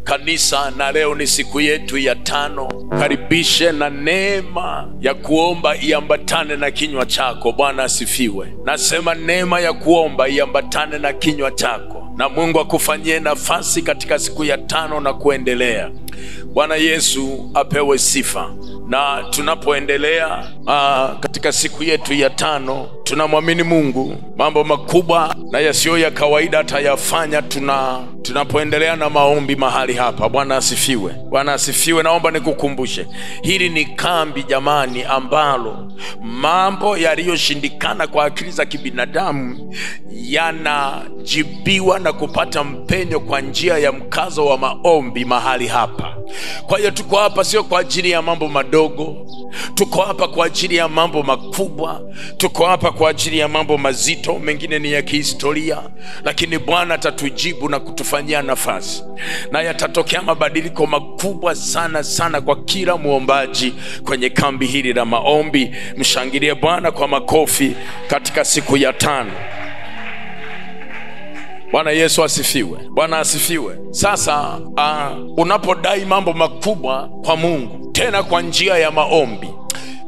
kanisa, na leo ni siku yetu ya 5. Karibishe na neema ya kuomba iambatane na kinywa chako. Bwana asifiwe. Nasema neema ya kuomba iambatane na kinywa chako, na Mungu akufanyie nafasi katika siku ya 5 na kuendelea. Bwana Yesu apewe sifa. Na tunapoendelea katika siku yetu ya 5, tunamwamini Mungu mambo makubwa na yasiyo ya kawaida atayafanya tunapoendelea na maombi mahali hapa. Bwana asifiwe. Bwana asifiwe. Naomba nikukumbushe, hili ni kambi jamani, ambalo mambo yaliyoshindikana kwa akili za kibinadamu yanajibiwa na kupata mpenyo kwa njia ya mkazo wa maombi mahali hapa. Kwa hiyo tuko hapa sio kwa ajili ya mambo madogo, tuko hapa kwa ajili ya mambo makubwa, tuko hapa kwa ajili ya mambo mazito, mengine ni ya kihistoria, lakini Bwana atatujibu na kutufanyia nafasi, na yatatokea mabadiliko makubwa sana sana kwa kila muombaji kwenye kambi hili la maombi. Mshangilie Bwana kwa makofi katika siku ya 5. Bwana Yesu asifiwe. Bwana asifiwe. Sasa unapodai mambo makubwa kwa Mungu tena kwa njia ya maombi,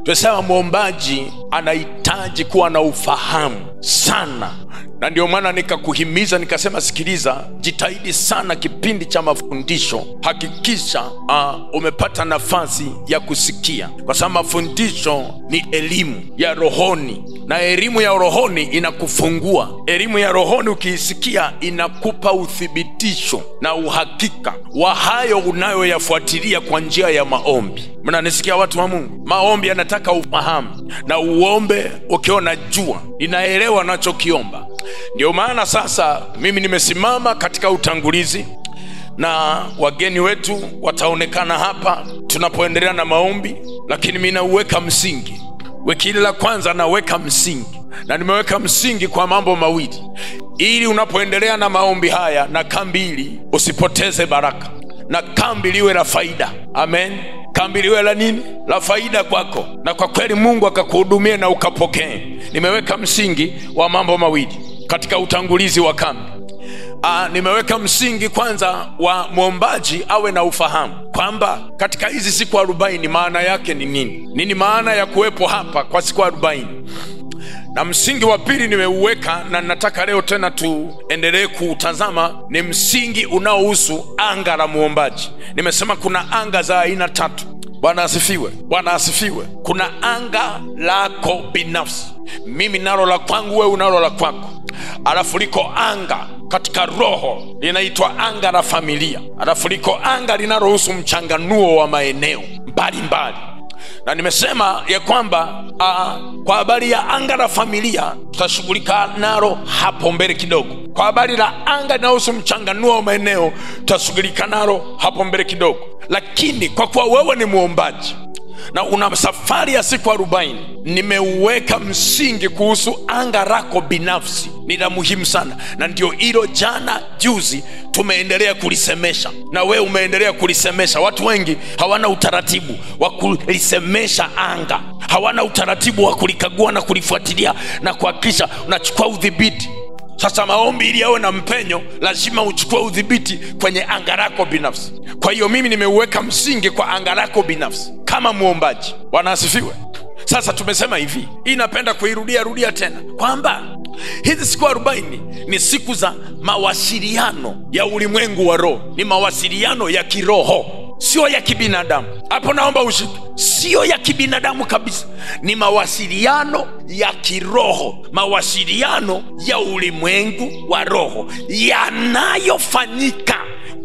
tunasema muombaji anahitaji kuwa na ufahamu sana. Na ndio maana nikakuhimiza nikasema, sikiliza, jitahidi sana kipindi cha mafundisho, hakikisha umepata nafasi ya kusikia, kwa sababu mafundisho ni elimu ya rohoni, na elimu ya rohoni inakufungua. Elimu ya rohoni ukiisikia inakupa uthibitisho na uhakika wa hayo unayoyafuatilia kwa njia ya maombi. Mnanisikia watu wa Mungu? Maombi yanataka ufahamu, na uombe ukiona jua inaelewa nachokiomba. Ndio maana sasa mimi nimesimama katika utangulizi, na wageni wetu wataonekana hapa tunapoendelea na maombi, lakini mimi nauweka msingi. Wiki ile la kwanza naweka msingi, na nimeweka msingi kwa mambo mawili, ili unapoendelea na maombi haya na kambi hili usipoteze baraka, na kambi liwe la faida. Amen. Kambi liwe la nini? La faida kwako, na kwa kweli Mungu akakuhudumie na ukapokee. Nimeweka msingi wa mambo mawili katika utangulizi wa kambi. Nimeweka msingi kwanza wa muombaji awe na ufahamu kwamba katika hizi siku 40 maana yake ni nini? Nini maana ya kuwepo hapa kwa siku 40? Na msingi wa pili nimeuweka, na nataka leo tena tuendelee kuutazama, ni msingi unaohusu anga la muombaji. Nimesema kuna anga za aina 3. Bwana asifiwe. Bwana asifiwe. Kuna anga lako binafsi, mimi nalo la kwangu, wewe unalo la kwako. Alafu liko anga katika roho linaitwa anga la familia. Alafu liko anga linalohusu mchanganuo wa maeneo mbalimbali. Na nimesema ya kwamba kwa habari ya anga la familia tutashughulika nalo hapo mbele kidogo. Kwa habari la anga linalohusu mchanganuo wa maeneo tutashughulika nalo hapo mbele kidogo. Lakini kwa kuwa wewe ni muombaji na una safari ya siku 40, nimeuweka msingi kuhusu anga lako binafsi. Ni la muhimu sana, na ndio hilo jana juzi tumeendelea kulisemesha, na wewe umeendelea kulisemesha. Watu wengi hawana utaratibu wa kulisemesha anga, hawana utaratibu wa kulikagua na kulifuatilia na kuhakikisha unachukua udhibiti. Sasa maombi ili yawe na mpenyo, lazima uchukue udhibiti kwenye anga lako binafsi. Kwa hiyo mimi nimeuweka msingi kwa anga lako binafsi kama muombaji. Bwana asifiwe. Sasa tumesema hivi, napenda kuirudia tena kwamba hizi siku 40 ni siku za mawasiliano ya ulimwengu wa roho. Ni mawasiliano ya kiroho, sio ya kibinadamu. Hapo naomba ushike, sio ya kibinadamu kabisa. Ni mawasiliano ya kiroho, mawasiliano ya ulimwengu wa roho yanayofanyika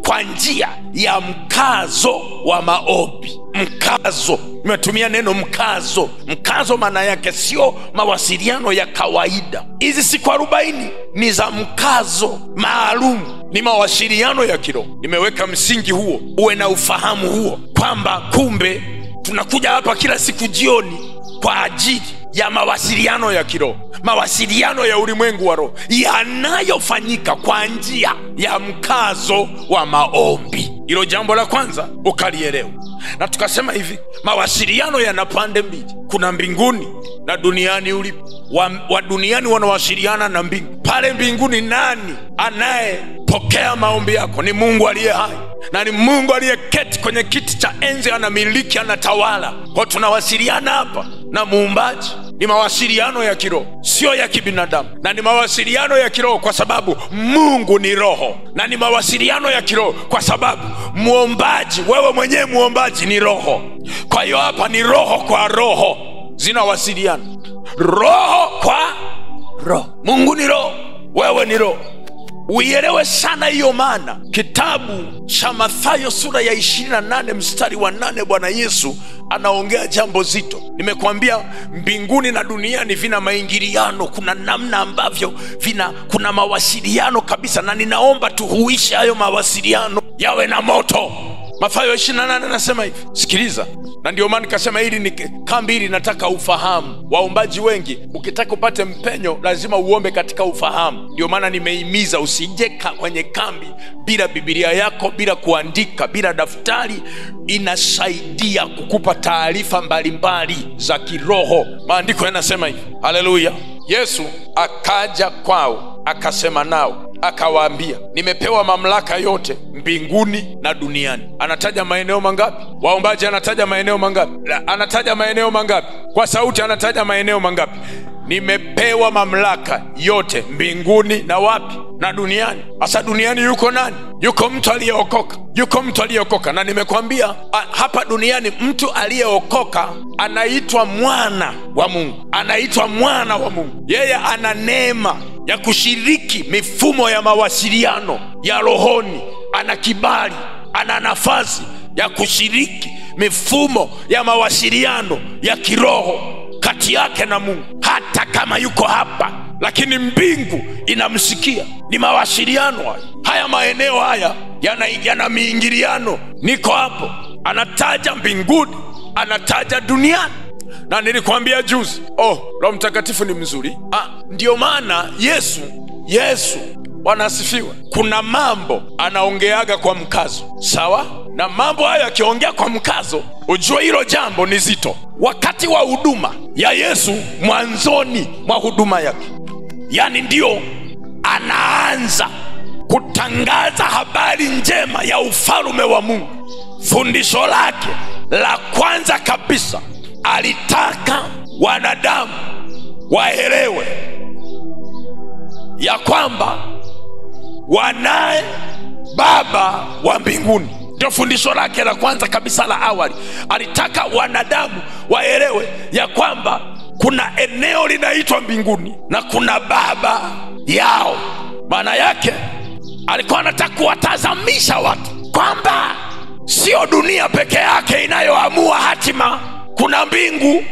kwa njia ya mkazo wa maombi. Mkazo, nimetumia neno mkazo. Mkazo maana yake sio mawasiliano ya kawaida. Hizi siku 40 ni za mkazo maalum, ni mawasiliano ya kiroho. Nimeweka msingi huo, uwe na ufahamu huo kwamba kumbe tunakuja hapa kila siku jioni kwa ajili ya mawasiliano ya kiroho, mawasiliano ya ulimwengu wa roho yanayofanyika kwa njia ya mkazo wa maombi. Hilo jambo la kwanza ukalielewa. Na tukasema hivi, mawasiliano yana pande mbili. Kuna mbinguni na duniani ulipo. Wa duniani wanawasiliana na mbingu. Pale mbinguni nani Pokea maombi yako. Ni Mungu aliye hai na ni Mungu aliyeketi kwenye kiti cha enzi, anamiliki, anatawala. Kwa tunawasiliana hapa na Muumbaji. Ni mawasiliano ya kiroho, sio ya kibinadamu, na ni mawasiliano ya kiroho kwa sababu Mungu ni roho, na ni mawasiliano ya kiroho kwa sababu muombaji, wewe mwenyewe muombaji ni roho. Kwa hiyo hapa ni roho kwa roho zinawasiliana, roho kwa roho. Mungu ni roho, wewe ni roho. Uielewe sana hiyo maana. Kitabu cha Mathayo sura ya 28 mstari wa 8, Bwana Yesu anaongea jambo zito. Nimekuambia mbinguni na duniani vina maingiliano, kuna namna ambavyo kuna mawasiliano kabisa, na ninaomba tuhuishe hayo mawasiliano yawe na moto. Mathayo 28 anasema hivi, sikiliza. Na ndio maana nikasema hili ni kambi, hili nataka ufahamu. Waombaji wengi, ukitaka upate mpenyo lazima uombe katika ufahamu. Ndio maana nimehimiza usije kwenye kambi bila Biblia yako, bila kuandika, bila daftari. Inasaidia kukupa taarifa mbalimbali za kiroho. Maandiko yanasema hivi, haleluya. Yesu akaja kwao, akasema nao, akawaambia, nimepewa mamlaka yote mbinguni na duniani. Anataja maeneo mangapi? Waombaji, anataja maeneo mangapi? Anataja maeneo mangapi? Kwa sauti, anataja maeneo mangapi? Nimepewa mamlaka yote mbinguni na wapi? Na duniani. Asa duniani yuko nani? Yuko mtu aliyeokoka. Yuko mtu aliyeokoka. Na nimekwambia hapa duniani mtu aliyeokoka anaitwa mwana wa Mungu. Anaitwa mwana wa Mungu. Yeye ana neema ya kushiriki mifumo ya mawasiliano ya rohoni. Ana kibali, ana nafasi ya kushiriki mifumo ya mawasiliano ya kiroho kati yake na Mungu, hata kama yuko hapa, lakini mbingu inamsikia. Ni mawasiliano haya maeneo haya yana miingiliano. Niko hapo, anataja mbinguni, anataja duniani. Na nilikwambia juzi, Roho Mtakatifu ni mzuri. Ndio maana Yesu Bwana asifiwe, kuna mambo anaongeaga kwa mkazo, sawa? Na mambo haya akiongea kwa mkazo, ujue hilo jambo ni zito. Wakati wa huduma ya Yesu, mwanzoni mwa huduma yake, yani ndio anaanza kutangaza habari njema ya ufalme wa Mungu. Fundisho lake la kwanza kabisa, alitaka wanadamu waelewe ya kwamba wanaye Baba wa mbinguni. Ndio fundisho lake la kwanza kabisa la awali. Alitaka wanadamu waelewe ya kwamba kuna eneo linaitwa mbinguni na kuna Baba yao. Maana yake alikuwa anataka kuwatazamisha watu kwamba sio dunia peke yake inayoamua hatima. Kuna mbingu,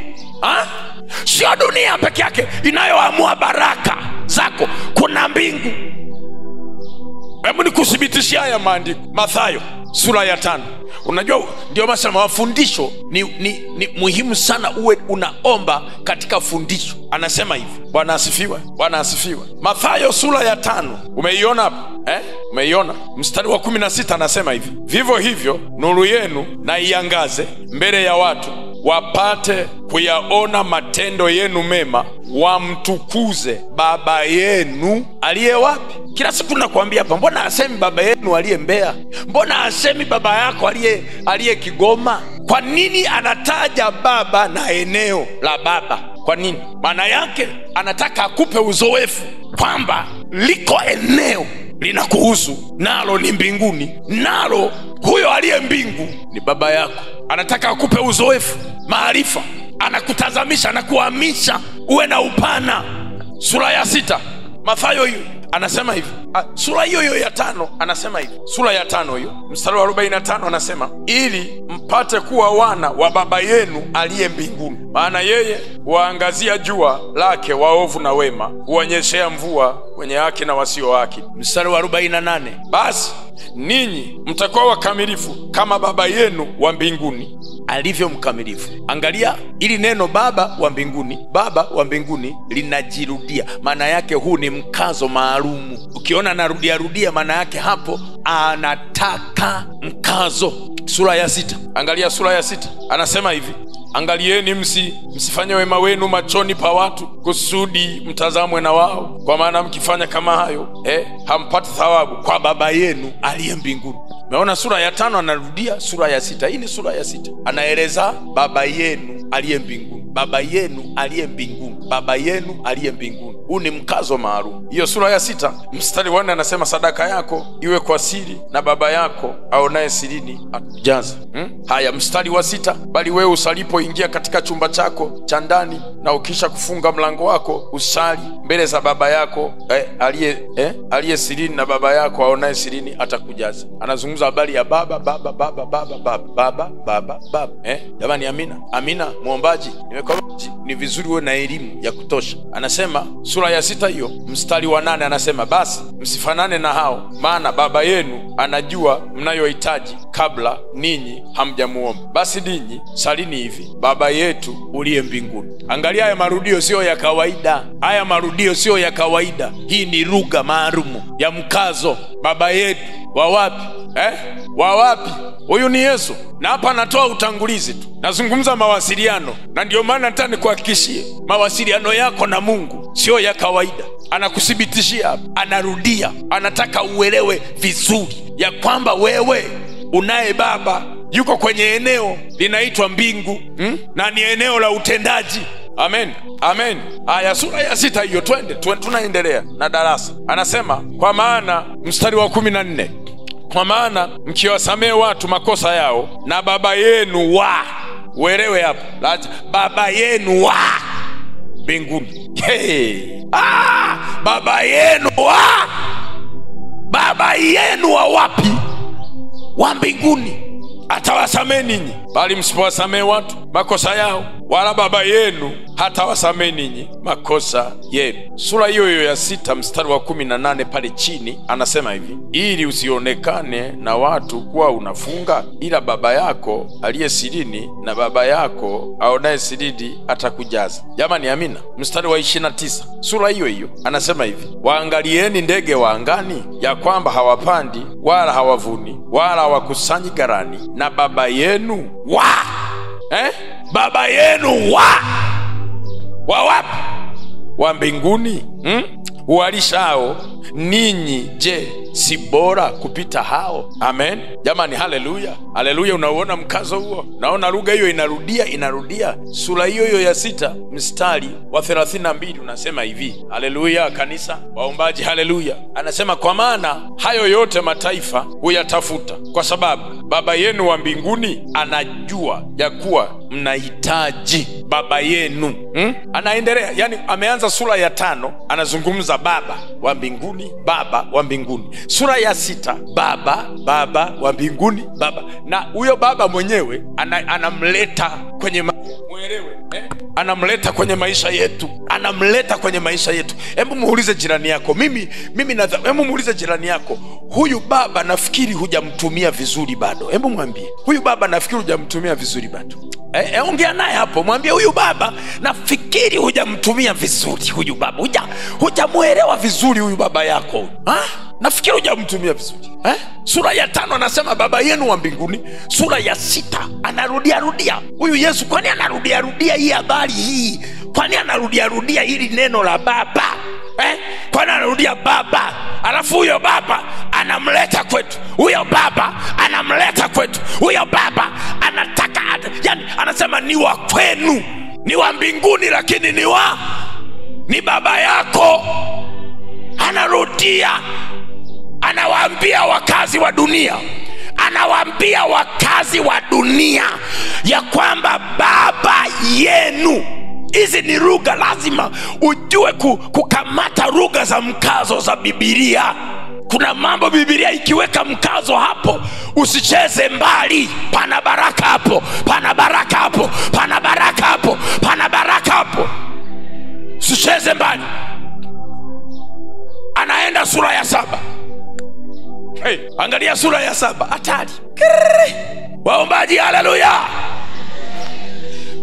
sio dunia peke yake inayoamua baraka zako. Kuna mbingu. Hebu nikuthibitishia haya maandiko. Mathayo sura ya 5. Unajua ndio masema mafundisho ni muhimu sana uwe unaomba katika fundisho. Anasema hivi. Bwana asifiwe. Bwana asifiwe. Mathayo sura ya 5. Umeiona hapo? Umeiona? Mstari wa 16 anasema hivi, vivyo hivyo nuru yenu na iangaze mbele ya watu, wapate kuyaona matendo yenu mema, wamtukuze Baba yenu aliye wapi? Kila siku nakwambia hapa, mbona asemi Baba yenu aliye Mbeya? Mbona asemi baba yako aliye Kigoma? Kwa nini anataja baba na eneo la baba? Kwa nini? Maana yake anataka akupe uzoefu kwamba liko eneo linakuhusu, nalo ni mbinguni, nalo huyo aliye mbingu ni baba yako. Anataka akupe uzoefu, maarifa, anakutazamisha, anakuhamisha uwe na upana. Sura ya 6 Mathayo hiyo anasema hivi. Sura hiyo ya 5 anasema hivi. Sura ya 5 hiyo mstari wa 45 anasema, ili mpate kuwa wana wa Baba yenu aliye mbinguni, maana yeye huangazia jua lake waovu na wema, huonyeshea mvua wenye haki na wasio haki. Mstari wa 48, basi ninyi mtakuwa wakamilifu kama Baba yenu wa mbinguni alivyo mkamilifu. Angalia ili neno Baba wa mbinguni, Baba wa mbinguni linajirudia. Maana yake huu ni mkazo maalumu. Ukiona narudia maana yake hapo anataka mkazo. Sura ya 6, angalia sura ya 6 anasema hivi, angalieni msifanye wema wenu machoni pa watu kusudi mtazamwe na wao, kwa maana mkifanya kama hayo hampati thawabu kwa Baba yenu aliye mbinguni. Umeona sura ya 5 anarudia sura ya 6. Hii ni sura ya 6. Anaeleza Baba yenu aliye mbinguni. Baba yenu aliye mbinguni. Baba yenu aliye mbinguni. Huu ni mkazo maalum. Hiyo sura ya 6 mstari wa 4 anasema sadaka yako iwe kwa siri, na Baba yako aonaye sirini atakujaza. Haya, mstari wa 6, bali wewe usalipoingia katika chumba chako cha ndani, na ukisha kufunga mlango wako, usali mbele za Baba yako aliye sirini, na Baba yako aonaye sirini atakujaza. Anazungumza habari ya baba. Jamani, amina muombaji, ni vizuri uwe na elimu ya kutosha. Anasema sura ya 6 hiyo mstari wa 8 anasema, basi msifanane na hao, maana Baba yenu anajua mnayohitaji kabla ninyi hamjamuomba. Basi ninyi salini hivi: Baba yetu uliye mbinguni. Angalia, haya marudio sio ya kawaida. Haya marudio sio ya kawaida. Hii ni lugha maalum ya mkazo. Baba yetu wa wapi? Wa wapi? Huyu ni Yesu. Na hapa anatoa utangulizi tu. Nazungumza mawasiliano, na ndio maana nataka nikuhakikishie mawasiliano yako na Mungu sio ya kawaida. Anakuthibitishia hapa, anarudia, anataka uelewe vizuri ya kwamba wewe unaye Baba yuko kwenye eneo linaitwa mbingu, na ni eneo la utendaji. Amen. Haya, sura ya 6 hiyo, twende tunaendelea na darasa. Anasema kwa maana, mstari wa 14, kwa maana mkiwasamehe watu makosa yao, na Baba yenu uelewe hapa, Baba yenu mbinguni. Baba yenu wa wapi? Wa mbinguni atawasamehe ninyi. Bali msipowasamehe watu makosa yao, wala Baba yenu hatawasamehe ninyi makosa yenu. Sura hiyo ya 6 mstari wa 18 pale chini anasema hivi: ili usionekane na watu kuwa unafunga, ila Baba yako aliye sirini, na Baba yako aonaye sirini atakujaza. Jamani, amina. Mstari wa 29 sura hiyo anasema hivi: waangalieni ndege wa angani, ya kwamba hawapandi wala hawavuni wala hawakusanyi ghalani, na Baba yenu Baba yenu wa wapi? Wa mbinguni uwalishao ninyi. Je, si bora kupita hao? Amen. Jamani, haleluya. Unaona mkazo huo? Naona lugha hiyo inarudia. Sura hiyo ya 6 mstari wa 32 unasema hivi. Haleluya kanisa, waombaji, haleluya. Anasema kwa maana hayo yote mataifa huyatafuta, kwa sababu Baba yenu wa mbinguni anajua ya kuwa mnahitaji Baba yenu. Anaendelea, yani ameanza sura ya 5 anazungumza Baba wa mbinguni, Baba wa mbinguni. Sura ya 6 Baba wa mbinguni, Baba. Na huyo Baba mwenyewe anamleta kwenye muelewe, anamleta kwenye maisha yetu. Hebu muulize jirani yako, hebu muulize jirani yako, huyu Baba nafikiri hujamtumia vizuri bado. Hebu mwambie, huyu Baba nafikiri hujamtumia vizuri bado. Ongea naye hapo, mwambie huyu Baba nafikiri hujamtumia vizuri. Huyu Baba hujamuelewa vizuri huyu Baba yako. Nafikiri hujamtumia vizuri. Sura ya 5 anasema Baba yenu wa mbinguni. Sura ya 6 anarudia huyu Yesu. Kwani anarudia hii habari hii? Kwani anarudia hili neno la Baba? Kwani anarudia Baba, alafu huyo Baba anamleta kwetu. Huyo Baba anamleta kwetu. Huyo Baba anataka, yani anasema ni wa kwenu, ni wa mbinguni, lakini ni Baba yako. Anarudia, anawaambia wakazi wa dunia ya kwamba Baba yenu. Hizi ni lugha, lazima ujue kukamata lugha za mkazo za Biblia. Kuna mambo Biblia ikiweka mkazo hapo, usicheze mbali. Pana baraka hapo, pana baraka hapo, pana baraka hapo, pana baraka hapo. Usicheze mbali. Anaenda sura ya 7. Angalia sura ya 7, hatari. Waombaji, haleluya.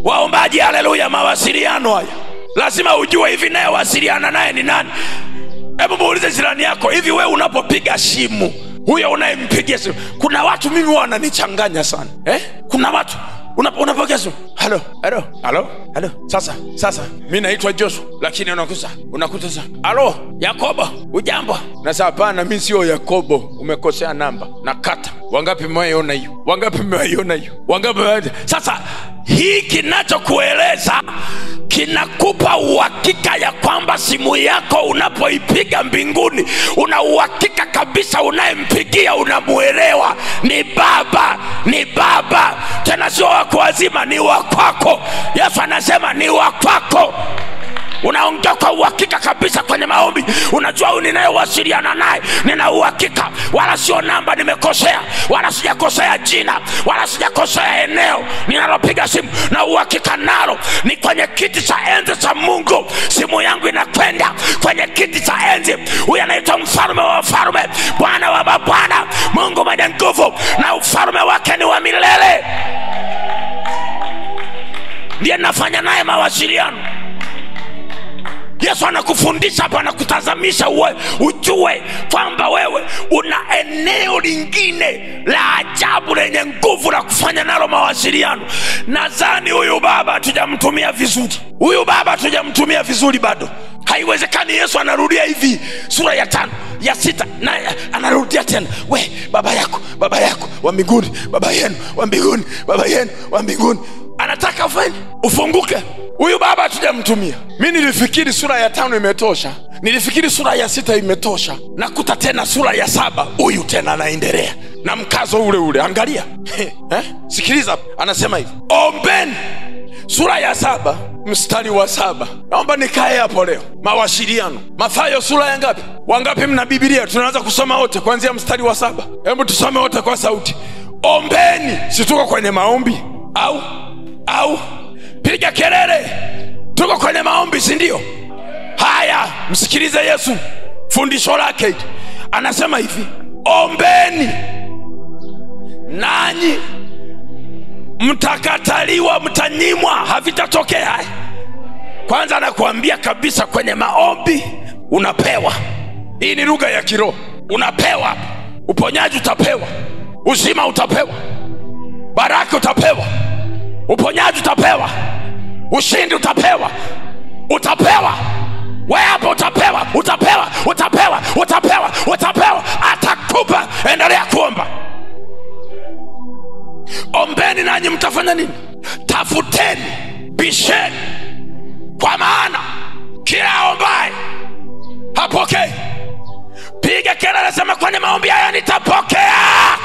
Waombaji, haleluya. Mawasiliano haya lazima ujue hivi, naye wasiliana naye ni nani? Hebu muulize jirani yako, hivi wewe unapopiga simu, huyo unayempigia simu, kuna watu mimi wananichanganya sana. Kuna watu unapokea simu. Halo. Sasa mimi naitwa Joshua, lakini unakuta sasa, halo Yakobo, ujambo? Na sasa hapana, mimi sio Yakobo, umekosea namba. Na kata. Wangapi mmeona hiyo? Wangapi? Sasa hii kinachokueleza kinakupa uhakika ya kwamba simu yako unapoipiga mbinguni, una uhakika kabisa unayempigia unamuelewa, ni baba. Tena sio wako wazima, ni wakwako. Yesu anasema ni wakwako. Unaongea kwa uhakika kabisa kwenye maombi. Unajua ninayewasiliana naye nina uhakika, wala sio namba nimekosea, wala sijakosea jina, wala sijakosea eneo ninalopiga simu, na uhakika nalo ni kwenye kiti cha enzi cha Mungu. Simu yangu inakwenda kwenye kiti cha enzi. Huyu anaitwa mfalme wa wafalme, Bwana wa mabwana, Mungu mwenye nguvu, na ufalme wake ni wa milele. Ndiye nafanya naye mawasiliano. Yesu anakufundisha hapa, anakutazamisha ujue kwamba wewe una eneo lingine la ajabu lenye nguvu la kufanya nalo mawasiliano. Nadhani huyu baba hatujamtumia vizuri bado. Haiwezekani Yesu anarudia hivi sura ya 5 ya 6 na anarudia tena, we baba yako wa mbinguni, baba yenu wa mbinguni. Anataka ufunguke. Huyu baba hatujamtumia. Mimi nilifikiri sura ya 5 imetosha, nilifikiri sura ya 6 imetosha. Nakuta tena sura ya 7 huyu tena anaendelea na mkazo ule. Angalia. Sikiliza, anasema hivi, ombeni. Sura ya 7 mstari wa 7. Naomba nikae hapo leo. Mawasiliano. Mathayo sura ya ngapi? Wangapi mna Biblia? Tunaanza kusoma wote kuanzia mstari wa 7. Hebu tusome wote kwa sauti. Ombeni. Si tuko kwenye maombi? Au piga kelele, tuko kwenye maombi, si ndio? Haya, msikilize Yesu, fundisho lake. Anasema hivi, ombeni nanyi mtakataliwa, mtanyimwa, havitatokea. Kwanza anakuambia kabisa, kwenye maombi unapewa. Hii ni lugha ya kiroho. Unapewa, uponyaji utapewa, uzima utapewa, baraka utapewa, uponyaji utapewa, ushindi utapewa. Wewe hapo utapewa. Atakupa. Endelea kuomba. Ombeni nanyi mtafanya nini? Tafuteni, bisheni, kwa maana kila ombaye hapokei. Piga kelele, sema kwenye maombi haya nitapokea.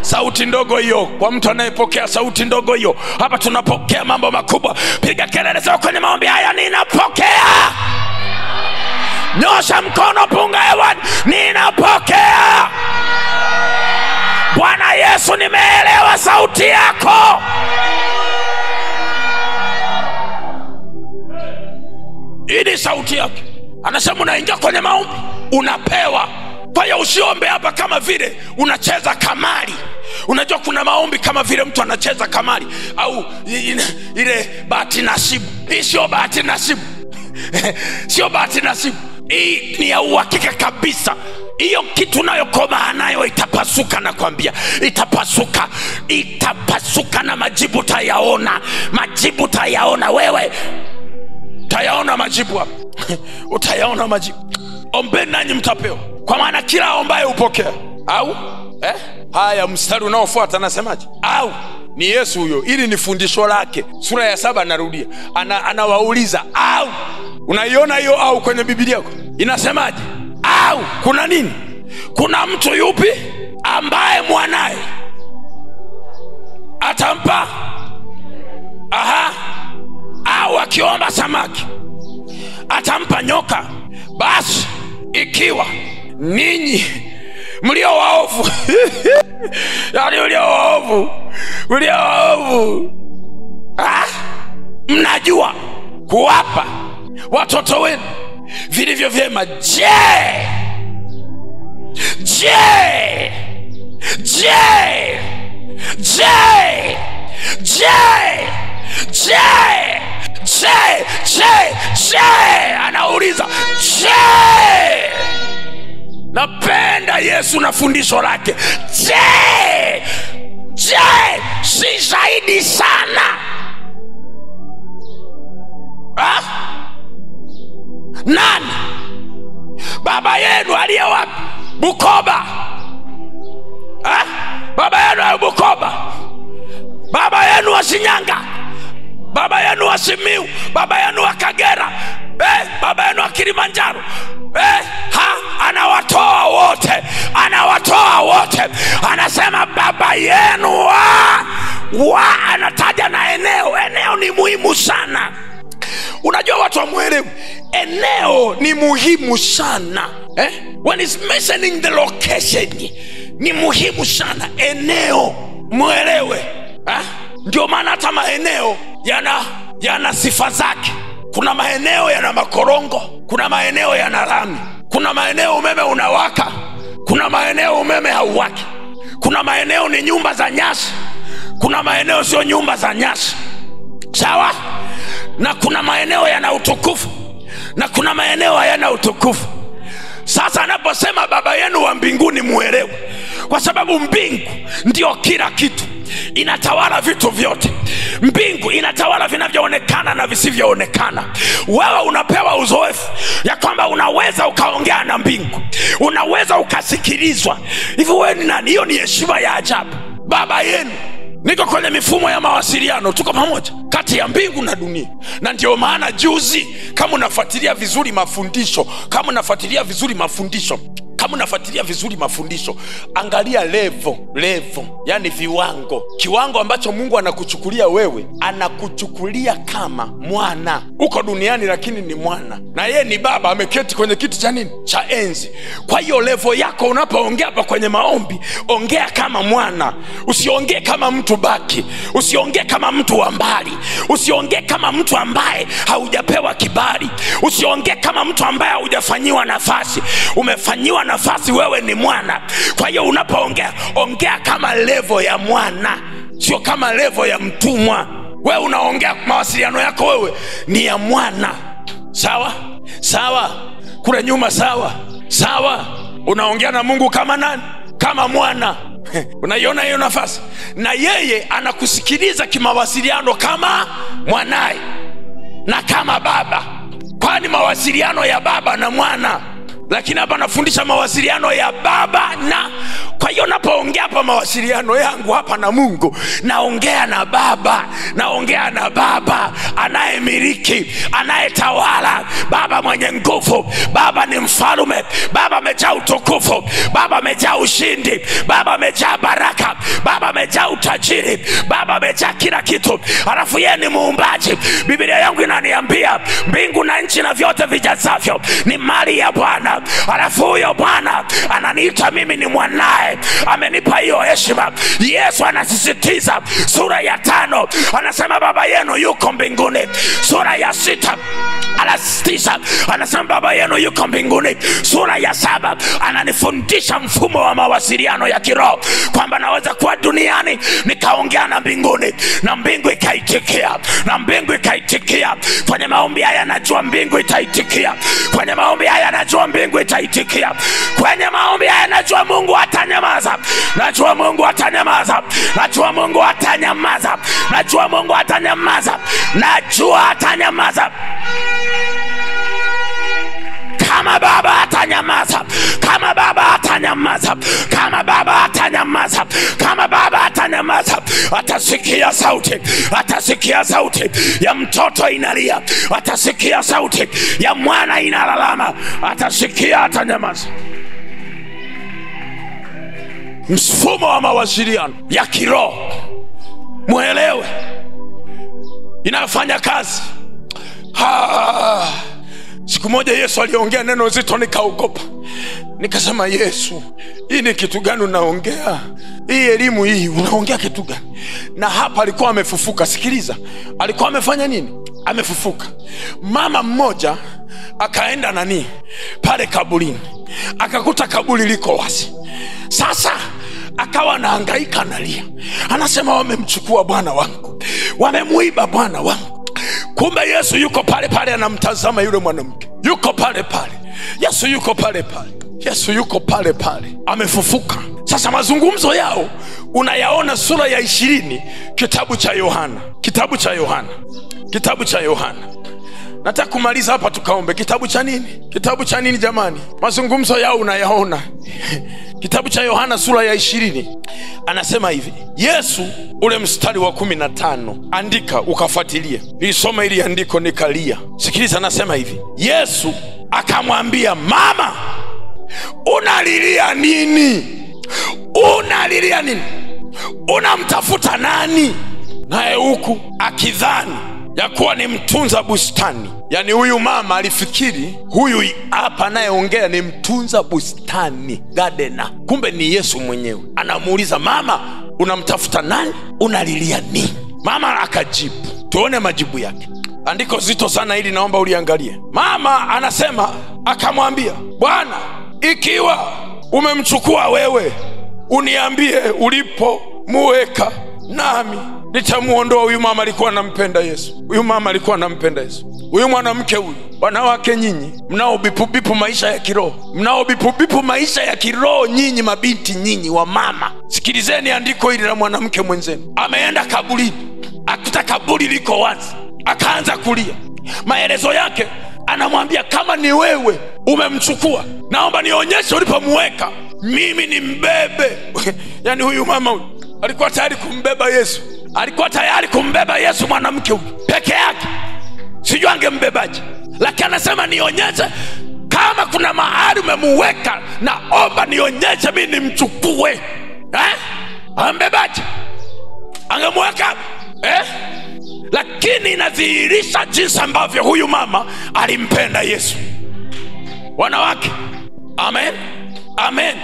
Sauti ndogo hiyo kwa mtu anayepokea, sauti ndogo hiyo. Hapa tunapokea mambo makubwa. Piga kelele, sema kwenye maombi haya ninapokea. Nyosha mkono, punga hewani, ninapokea. Bwana Yesu, nimeelewa sauti yako. Hii ni sauti yake. Anasema unaingia kwenye maombi unapewa. Kwa hiyo usiombe hapa kama vile unacheza kamari. Unajua kuna maombi kama vile mtu anacheza kamari au ile bahati nasibu. Hii sio bahati nasibu. Sio bahati nasibu. Hii ni ya uhakika kabisa. Hiyo kitu unayokoma nayo itapasuka, nakwambia. Itapasuka na majibu utayaona wewe. Utayaona majibu hapa. Utayaona majibu. Ombeni nanyi mtapewa, kwa maana kila ombaye upokea. Au haya, mstari unaofuata anasemaje? Au ni Yesu huyo. Ili ni fundisho lake. Sura ya 7 narudia. Anawauliza au. Unaiona hiyo au kwenye Biblia yako? Inasemaje? Au kuna nini? Kuna mtu yupi ambaye mwanae atampa? Au akiomba samaki atampa nyoka? Basi ikiwa ninyi mlio waovu yani mlio waovu mnajua kuwapa watoto wenu vilivyo vyema, anauliza napenda Yesu na fundisho lake. Si mbali sana. Nani? Baba yenu aliye wapi? Bukoba. Baba yenu wa Bukoba, baba yenu wa Shinyanga, baba yenu wa Simiu, baba yenu wa Kagera, baba yenu wa Kilimanjaro. Anawatoa wote, anawatoa wote. Anasema baba yenu anataja na eneo. Eneo ni muhimu sana. Unajua watu wamuelewi, eneo ni muhimu sana. When it's mentioning the location, ni muhimu sana eneo, muelewe. Ndio maana hata maeneo yana sifa zake. Kuna maeneo yana makorongo, kuna maeneo yana lami, kuna maeneo umeme unawaka, kuna maeneo umeme hauwaki, kuna maeneo ni nyumba za nyasi, kuna maeneo sio nyumba za nyasi. Sawa? Na kuna maeneo yana utukufu na kuna maeneo hayana utukufu. Sasa anaposema baba yenu wa mbinguni, muelewe, kwa sababu mbingu ndio kila kitu, inatawala vitu vyote. Mbingu inatawala vinavyoonekana na visivyoonekana. Wewe unapewa uzoefu ya kwamba unaweza ukaongea na mbingu, unaweza ukasikilizwa. Hivi wewe ni nani? Hiyo ni heshima ya ajabu. Baba yenu. Niko kwenye mifumo ya mawasiliano, tuko pamoja kati ya mbingu na dunia. Na ndio maana juzi, kama unafuatilia vizuri mafundisho, angalia level, yani viwango. Kiwango ambacho Mungu anakuchukulia wewe, anakuchukulia kama mwana. Uko duniani lakini ni mwana, na yeye ni baba, ameketi kwenye kiti cha nini? Cha enzi. Kwa hiyo level yako unapoongea hapa kwenye maombi, ongea kama mwana. Usiongee kama mtu baki, usiongee kama mtu wa mbali, usiongee kama mtu ambaye haujapewa kibali, usiongee kama mtu ambaye haujafanyiwa nafasi. Umefanyiwa nafasi, wewe ni mwana. Kwa hiyo unapoongea, ongea kama level ya mwana, sio kama level ya mtumwa. Wewe unaongea, mawasiliano yako wewe ni ya mwana. Sawa? Kule nyuma sawa. Unaongea na Mungu kama nani? Kama mwana. Unaiona hiyo nafasi? Na yeye anakusikiliza kimawasiliano kama mwanae na kama baba. Kwani mawasiliano ya baba na mwana, lakini hapa nafundisha mawasiliano ya baba na. Kwa hiyo napoongea hapa mawasiliano yangu hapa na Mungu, naongea na baba anayemiliki, anayetawala, baba mwenye nguvu. Baba ni mfalme, baba amejaa utukufu, baba amejaa ushindi, baba amejaa baraka, baba amejaa utajiri, baba amejaa kila kitu. Alafu yeye ni muumbaji. Biblia yangu inaniambia mbingu na nchi na vyote vijazavyo ni mali ya Bwana. Alafu huyo Bwana ananiita mimi ni mwanae, amenipa hiyo heshima. Yesu anasisitiza sura ya 5, anasema baba yenu yuko mbinguni. Sura ya 6 anasisitiza, anasema baba yenu yuko mbinguni. Sura ya 7 ananifundisha mfumo wa mawasiliano ya kiroho, kwamba naweza kuwa duniani nikaongea na mbinguni, na mbingu ikaitikia, na mbingu ikaitikia. Kwenye maombi haya najua mbingu itaitikia, kwenye maombi haya najua mbingu itaitikia, kwenye maombi haya najua Mungu atanyamaza, najua Mungu atanyamaza, najua Mungu atanyamaza, najua Mungu atanyamaza, najua atanyamaza. Kama baba atanyamaza, kama baba atanyamaza, kama baba atanyamaza, kama baba atanyamaza, atasikia sauti ya mtoto inalia, atasikia sauti ya mwana inalalama, atasikia, atanyamaza. Mfumo wa mawasiliano ya kiroho, muelewe, inafanya kazi. Siku moja Yesu aliongea neno zito, nikaogopa. Nikasema, Yesu, hii ni kitu gani unaongea? Hii elimu hii unaongea kitu gani? Na hapa alikuwa amefufuka. Sikiliza, alikuwa amefanya nini? Amefufuka. Mama mmoja akaenda pale kaburini, akakuta kaburi liko wazi. Sasa akawa anahangaika, analia, anasema, wamemchukua Bwana wangu, wamemuiba Bwana wangu. Kumbe Yesu yuko pale pale, anamtazama yule mwanamke. Yuko pale pale. Yesu yuko pale pale. Yesu yuko pale pale. Amefufuka. Sasa mazungumzo yao unayaona sura ya 20 Kitabu cha Yohana. Nataka kumaliza hapa tukaombe. Kitabu cha nini jamani? Mazungumzo yao unayaona. Kitabu cha Yohana sura ya 20. Anasema hivi. Yesu ule mstari wa 15. Andika ukafuatilie. Nilisoma ili andiko nikalia. Sikiliza, anasema hivi. Yesu akamwambia, mama, unalilia nini? Unamtafuta nani? Naye huku akidhani ya kuwa ni mtunza bustani. Yani huyu mama alifikiri huyu hapa anayeongea ni mtunza bustani, gardener. Kumbe ni Yesu mwenyewe. Anamuuliza, mama, unamtafuta nani? Unalilia nini? Mama akajibu. Tuone majibu yake. Andiko zito sana hili, naomba uliangalie. Mama anasema, akamwambia, Bwana, ikiwa umemchukua wewe, uniambie ulipo muweka, nami nitamuondoa. Huyu mama alikuwa anampenda Yesu. Huyu mwanamke huyu. Wanawake nyinyi mnaobipubipu maisha ya kiroho, nyinyi mabinti, nyinyi wa mama, sikilizeni andiko hili la mwanamke mwenzenu. Ameenda kaburini, akuta kaburi liko wazi, akaanza kulia. Maelezo yake anamwambia, kama ni wewe umemchukua, naomba nionyeshe ulipomuweka, mimi ni mbebe. Yani huyu mama huyu alikuwa tayari kumbeba Yesu. Mwanamke huyu peke yake sijui angembebaje, lakini anasema nionyeshe kama kuna mahali umemuweka, naomba nionyeshe mimi nimchukue. Ambebaje? Angemweka lakini inadhihirisha jinsi ambavyo huyu mama alimpenda Yesu. Wanawake, amen.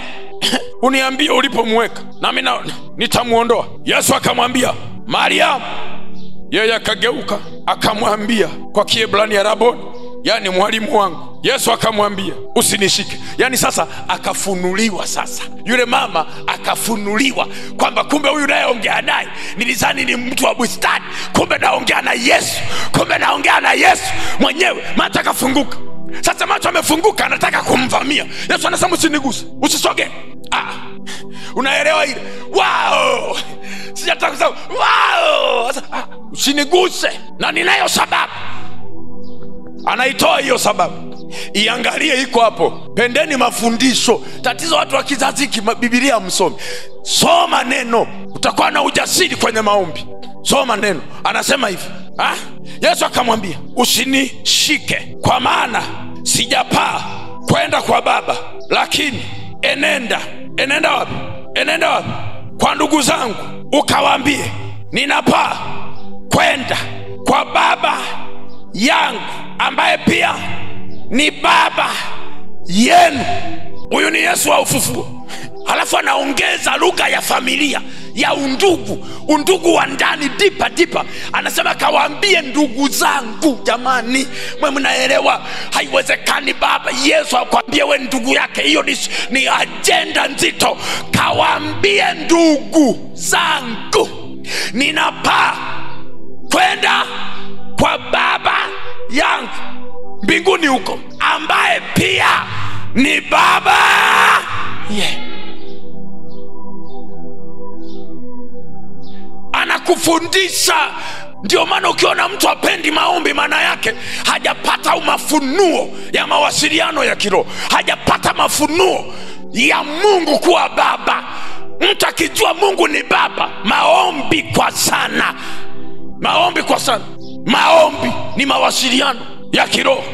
Uniambie ulipomweka, nami nitamuondoa. Yesu akamwambia, Mariamu. Yeye akageuka akamwambia kwa Kiebrania, Raboni, yani mwalimu wangu. Yesu akamwambia, usinishike. Yani sasa akafunuliwa. Sasa yule mama akafunuliwa kwamba kumbe huyu nayeongea naye, nilizani ni mtu wa bustani, kumbe naongea na Yesu mwenyewe. Macho akafunguka. Sasa macho amefunguka, anataka kumvamia Yesu. Anasema, usiniguse, usisogee. Unaelewa ile? Wow! Sijataka kusema wow! Usiniguse, na ninayo sababu. Anaitoa hiyo sababu. Iangalie, iko hapo. Pendeni mafundisho. Tatizo watu wa kizazi hiki Biblia msomi. Soma neno, utakuwa na ujasiri kwenye maombi. Soma neno. Anasema hivi. Yesu akamwambia, usinishike, kwa maana sijapaa kwenda kwa Baba, lakini enenda wapi? Kwa ndugu zangu ukawaambie, ninapaa kwenda kwa Baba yangu, ambaye pia ni Baba yenu. Huyu ni Yesu wa ufufuo. Halafu anaongeza lugha ya familia, ya undugu wa ndani, dipa. Anasema kawaambie ndugu zangu. Jamani, mnaelewa? Haiwezekani Baba Yesu akwambie we ndugu yake. Hiyo ni agenda nzito. Kawaambie ndugu zangu, ninapaa kwenda kwa Baba yangu mbinguni huko, ambaye pia ni Baba. Anakufundisha. Ndio maana ukiona mtu apendi maombi, maana yake hajapata mafunuo ya mawasiliano ya kiroho, hajapata mafunuo ya Mungu kuwa Baba. Mtu akijua Mungu ni Baba, maombi kwa sana. Maombi ni mawasiliano ya kiroho.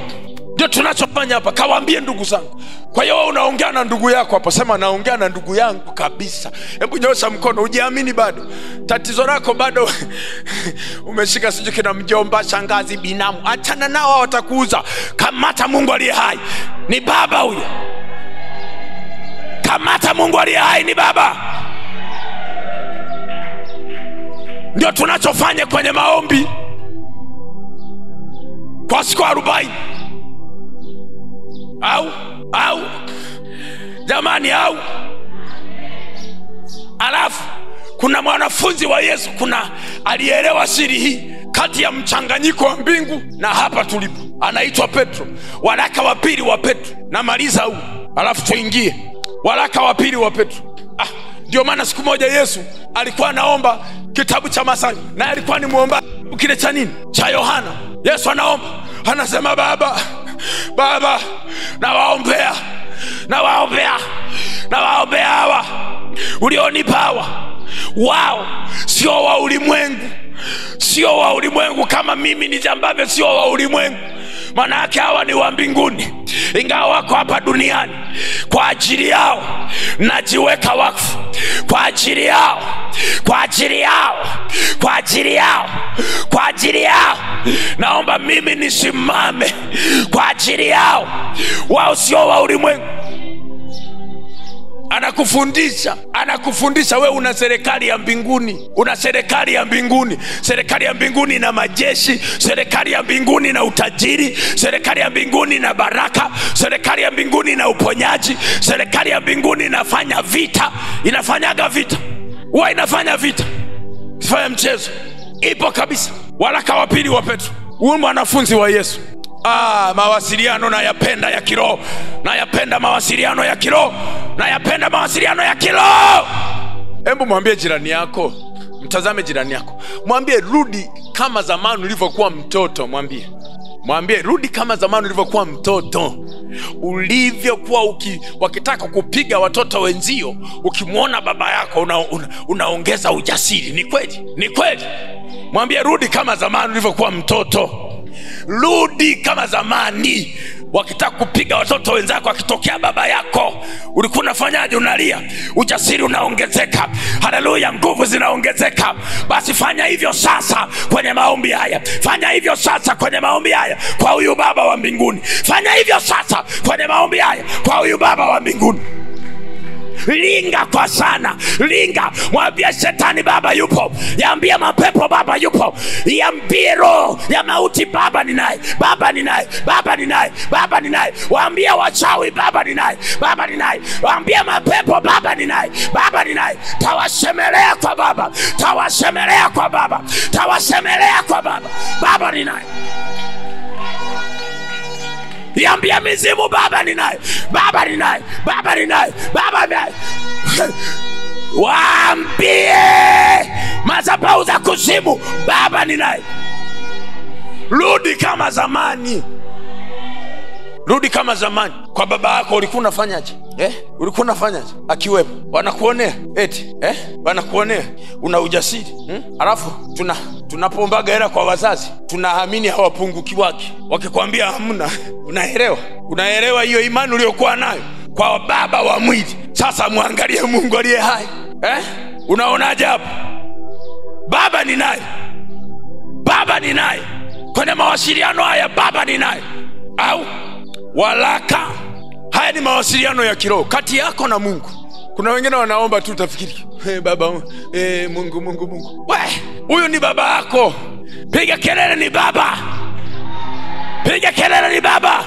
Ndio tunachofanya hapa. Kawaambie ndugu zangu. Kwa hiyo unaongea na ndugu yako hapo, sema naongea na ndugu yangu kabisa. Hebu nyosha mkono. Ujiamini bado. Tatizo lako bado umeshika siju kina mjomba, shangazi, binamu. Achana nao, watakuuza. Kamata Mungu aliye hai. Ni Baba huyo. Kamata Mungu aliye hai, ni Baba. Ndio tunachofanya kwenye maombi kwa siku 40. Au jamani, alafu kuna mwanafunzi wa Yesu, kuna alielewa siri hii kati ya mchanganyiko wa mbingu na hapa tulipo. Anaitwa Petro. Waraka wa pili wa Petro. Na maliza huu, alafu tuingie waraka wa pili wa Petro. Ndio maana siku moja Yesu alikuwa anaomba kitabu cha Mathayo, na alikuwa ni muombaji kile cha nini, cha Yohana. Yesu anaomba, anasema Baba, nawaombea hawa ulionipa hawa, wao sio wa ulimwengu kama mimi ni ambavyo sio wa ulimwengu. Maana yake hawa ni wa mbinguni, ingawa wako hapa duniani. Kwa ajili yao najiweka wakfu, kwa ajili yao naomba mimi nisimame kwa ajili yao, wao sio wa ulimwengu. Anakufundisha wewe una serikali ya mbinguni, serikali ya mbinguni na majeshi, serikali ya mbinguni na utajiri, serikali ya mbinguni na baraka, serikali ya mbinguni na uponyaji, serikali ya mbinguni inafanya vita, inafanya vita, sifanya mchezo, ipo kabisa. Waraka wa pili wa Petro, huyu mwanafunzi wa Yesu. Mawasiliano nayapenda ya kiroho, nayapenda mawasiliano ya kiroho. Hebu mwambie jirani yako, mtazame jirani yako, mwambie rudi kama zamani ulivyokuwa mtoto. Mwambie rudi kama zamani ulivyokuwa mtoto, ulivyokuwa wakitaka kupiga watoto wenzio, ukimwona baba yako unaongeza ujasiri. Ni kweli. Mwambie rudi kama zamani ulivyokuwa mtoto. Rudi kama zamani. Wakitaka kupiga watoto wenzako, akitokea baba yako, ulikuwa unafanyaje? Unalia. Ujasiri unaongezeka. Haleluya, nguvu zinaongezeka. Basi fanya hivyo sasa kwenye maombi haya. Kwa huyu Baba wa mbinguni. Fanya hivyo sasa kwenye maombi haya kwa huyu Baba wa mbinguni. Linga kwa sana, linga. Mwambie shetani Baba yupo, yaambie mapepo Baba yupo, yaambie roho ya mauti Baba ni naye. Waambie wachawi Baba ni naye, waambie mapepo Baba ni naye. Tawasemelea kwa Baba, Baba ni naye. Yaambia mizimu Baba ni naye. Waambie madhabahu za kuzimu Baba ni naye. Rudi kama zamani. Kwa baba yako ulikuwa unafanyaje? Akiwepo wanakuonea wanakuonea, una ujasiri. Alafu tunapoombaga hela kwa wazazi, tunaamini hawapunguki wake. Wakikwambia hamna, unaelewa hiyo imani uliyokuwa nayo kwa baba wa mwili. Sasa muangalie Mungu aliye hai. Unaonaje hapo? Baba ni naye. Kwenye mawasiliano haya Baba ni naye. Au walaka haya ni mawasiliano ya kiroho kati yako na Mungu. Kuna wengine wanaomba tu utafikiri Baba, Mungu. Huyu ni baba yako. Piga kelele, ni baba.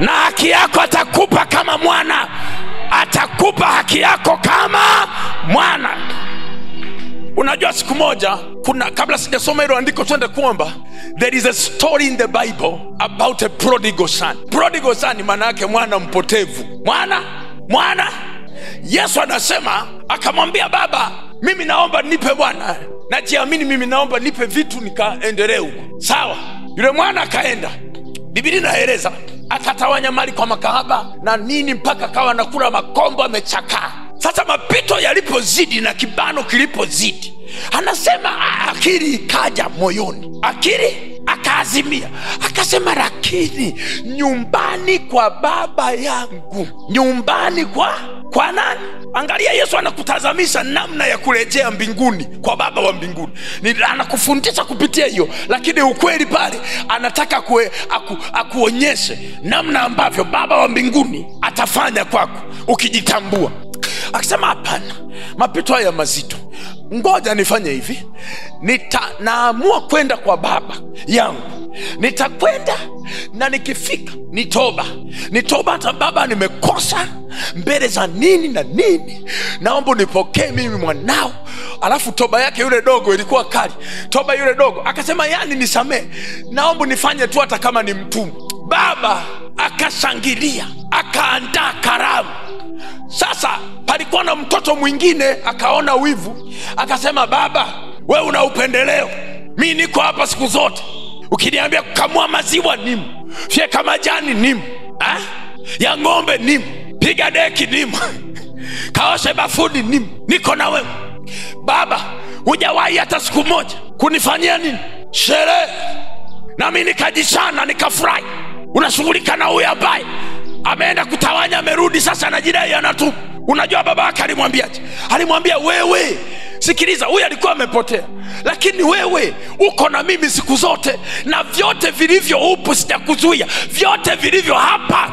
Na haki yako atakupa kama mwana. Atakupa haki yako kama mwana. Unajua siku moja, kabla sijasoma hilo andiko twende kuomba, there is a story in the Bible about a prodigal son. Prodigal son maana yake mwana mpotevu. Mwana. Yesu anasema, akamwambia baba, mimi naomba nipe Bwana, najiamini mimi, naomba nipe vitu nikaendelee huko. Sawa. Yule mwana akaenda. Biblia inaeleza akatawanya mali kwa makahaba na nini, mpaka kawa nakula makombo, amechakaa. Sasa mapito yalipozidi na kibano kilipozidi, anasema akili ikaja moyoni. Akili akaazimia, akasema, lakini nyumbani kwa baba yangu. Nyumbani kwa nani? Angalia, Yesu anakutazamisha namna ya kurejea mbinguni kwa baba wa mbinguni. Anakufundisha kupitia hiyo, lakini ukweli pale anataka akuonyeshe namna ambavyo baba wa mbinguni atafanya kwako ukijitambua. Akisema hapana, mapito haya mazito, ngoja nifanye hivi. Naamua kwenda kwa baba yangu. Nitakwenda na nikifika nitoba hata baba, nimekosa mbele za nini na nini, naomba nipokee mimi mwanao. Alafu toba yake yule dogo ilikuwa kali. Toba yule dogo akasema, yani nisamee, naomba nifanye tu hata kama ni mtumwa. Baba akashangilia, akaandaa karamu. Sasa palikuwa na mtoto mwingine akaona wivu, akasema, baba, wewe una upendeleo, mimi niko hapa siku zote, ukiniambia kukamua maziwa nimu, fyeka majani nimu, ya ng'ombe nimu, piga deki nimu, kaoshe bafuni nimu, niko na wewe. Baba, hujawahi hata siku moja kunifanyia nini sherehe, na mimi nikajishana nikafurahi. Unashughulika na huyu ambaye ameenda kutawanya, amerudi sasa anajidai anatubu. Unajua baba yake alimwambiaje? Alimwambia, wewe sikiliza, huyu alikuwa amepotea, lakini wewe uko na mimi siku zote, na vyote vilivyo upo sijakuzuia, vyote vilivyo hapa